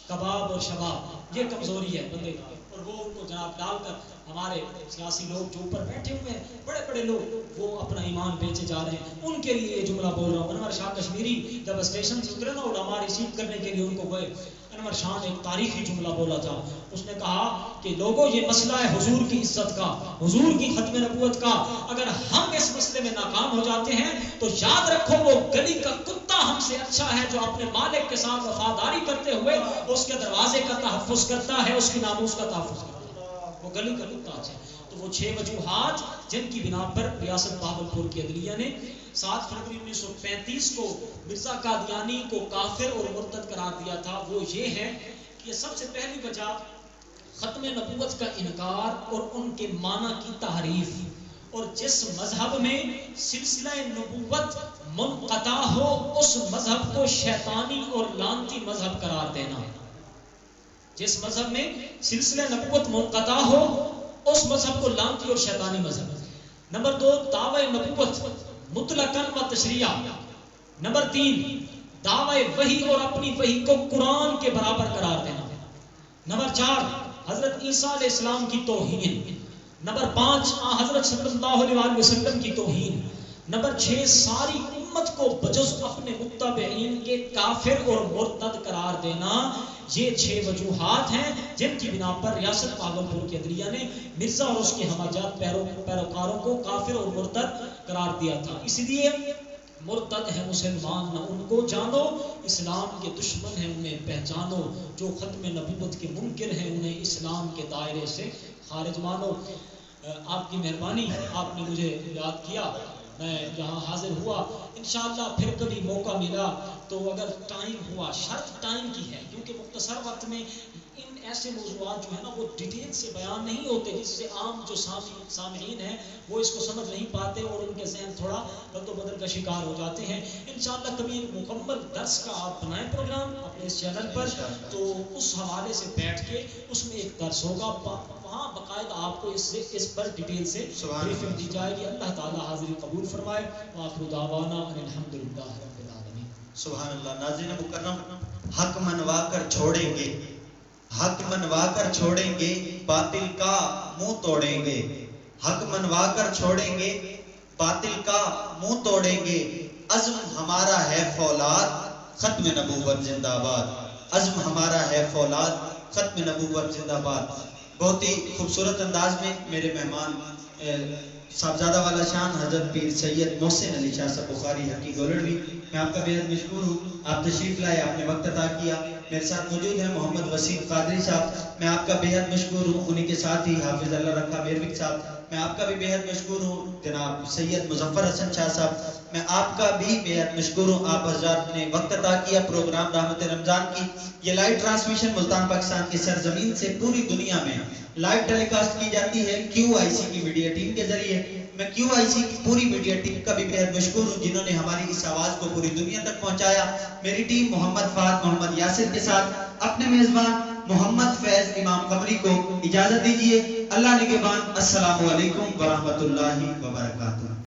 کباب اور شباب، یہ کمزوری ہے بندے کی، اور وہ ان کو جناب ڈال کر ہمارے سیاسی لوگ جو اوپر بیٹھے ہوئے ہیں، بڑے بڑے لوگ، وہ اپنا ایمان بیچے جا رہے ہیں، ان کے لیے یہ جملہ بول رہا ہوں۔ انور شاہ کشمیری جب اسٹیشن سے اترے نا علماء ریسیو کرنے کے لیے ان کو گئے، انور شاہ نے ایک تاریخی جملہ بولا تھا، اس نے کہا کہ لوگوں یہ مسئلہ ہے حضور کی عزت کا، حضور کی ختم نبوت کا، اگر ہم اس مسئلے میں ناکام ہو جاتے ہیں تو یاد رکھو وہ گلی کا کتا ہم سے اچھا ہے جو اپنے مالک کے ساتھ وفاداری کرتے ہوئے اس کے دروازے کا تحفظ کرتا ہے، اس کی ناموس کا تحفظ کرتا ہے، وہ گلی کا کتا ہے۔ تو وہ 6 وجوہات جن کی بنا پر ریاست بہاولپور کی عدلیہ نے 7 فروری 1935 کو مرزا قادیانی کو کافر اور مرتد قرار دیا تھا، وہ یہ ہے کہ سب سے پہلی وجہ ختم نبوت کا انکار اور ان کے معنی کی تحریف، اور جس مذہب میں سلسلہ نبوت منقطع ہو اس مذہب کو شیطانی اور لعنتی مذہب قرار دینا۔ جس مذہب میں سلسلہ نبوت منقطع ہو اس مذہب کو لعنتی اور شیطانی مذہب۔ نمبر 2 دعوی نبوت مطلقاً و تشریعہ۔ نمبر 3 دعوی وحی اور اپنی وحی کو قرآن کے برابر قرار دینا۔ نمبر 4 حضرت عیسیٰ علیہ السلام کی توہین۔ نمبر 5 حضرت صلی اللہ علیہ وسلم کی توہین۔ نمبر 6 ساری امت کو بجز اپنے متبعین کے کافر اور مرتد قرار دینا۔ یہ 6 وجوہات ہیں جن کی بنا پر ریاست بہاولپور کی عدلیہ نے مرزا اور اس کے ہمجات پیروکاروں کو کافر اور مرتد قرار دیا تھا۔ اس لیے مرتد ہے مسلمان نہ ان کو جانو، اسلام کے دشمن ہیں انہیں پہچانو، جو ختم نبوت کے منکر ہیں انہیں اسلام کے دائرے سے خارج مانو۔ آپ کی مہربانی، آپ نے مجھے یاد کیا، میں یہاں حاضر ہوا، انشاءاللہ پھر کبھی موقع ملا تو اگر ٹائم ہوا، شرط ٹائم کی ہے کیونکہ مختصر وقت میں ان ایسے موضوعات جو ہے نا وہ ڈیٹیل سے بیان نہیں ہوتے، جس سے عام جو سامعین ہیں وہ اس کو سمجھ نہیں پاتے اور ان کے ذہن تھوڑا رد و بدل کا شکار ہو جاتے ہیں۔ انشاءاللہ کبھی ایک مکمل درس کا آپ بنائیں پروگرام اپنے اس چینل پر، تو اس حوالے سے بیٹھ کے اس میں ایک درس ہوگا، وہاں باقاعدہ آپ کو اس پر ڈیٹیل سے بریفنگ دی جائے گی۔ اللہ تعالی حاضری قبول فرمائے۔ وآخر دعوانا ان الحمدللہ رب العالمین۔ سبحان اللہ۔ ناظرین مکرم، حق منوا کر چھوڑیں گے، حق منوا کر چھوڑیں گے، باطل کا منہ توڑیں گے، حق منوا کر چھوڑیں گے، باطل کا منہ توڑیں گے، عزم ہمارا ہے فولاد، ختم نبوت زندہ باد، عزم ہمارا ہے فولاد، ختم نبوت زندہ باد۔ بہت ہی خوبصورت انداز میں میرے مہمان صاحبزادہ والا شان حضرت پیر سید محسن علی شاہ صاحب بخاری حقی گولڑوی، میں آپ کا بےحد مشکور ہوں، آپ تشریف لائے، آپ نے وقت عطا کیا۔ میرے ساتھ موجود ہیں محمد وسیم قادری صاحب، میں آپ کا بےحد مشکور ہوں، انہی کے ساتھ ہی حافظ اللہ رکھا میروک صاحب، میں آپ کا بھی بےحد مشکور ہوں۔ جناب سید مظفر حسن شاہ صاحب، میں آپ کا بھی بےحد مشکور ہوں، آپ حضرات نے وقت عطا کیا پروگرام رحمت رمضان کی۔ یہ لائیو ٹرانسمیشن ملتان پاکستان کی سرزمین سے پوری دنیا میں لائیو ٹیلی کاسٹ کی جاتی ہے کیو آئی سی کی میڈیا ٹیم کے ذریعے۔ میں کیو آئی سی کی پوری میڈیا ٹیم کا بھی بہت مشکور ہوں جنہوں نے ہماری اس آواز کو پوری دنیا تک پہنچایا۔ میری ٹیم محمد فہد، محمد یاسر کے ساتھ اپنے میزبان محمد فیض امام قمری کو اجازت دیجیے۔ اللہ نگہبان، السلام علیکم ورحمۃ اللہ وبرکاتہ۔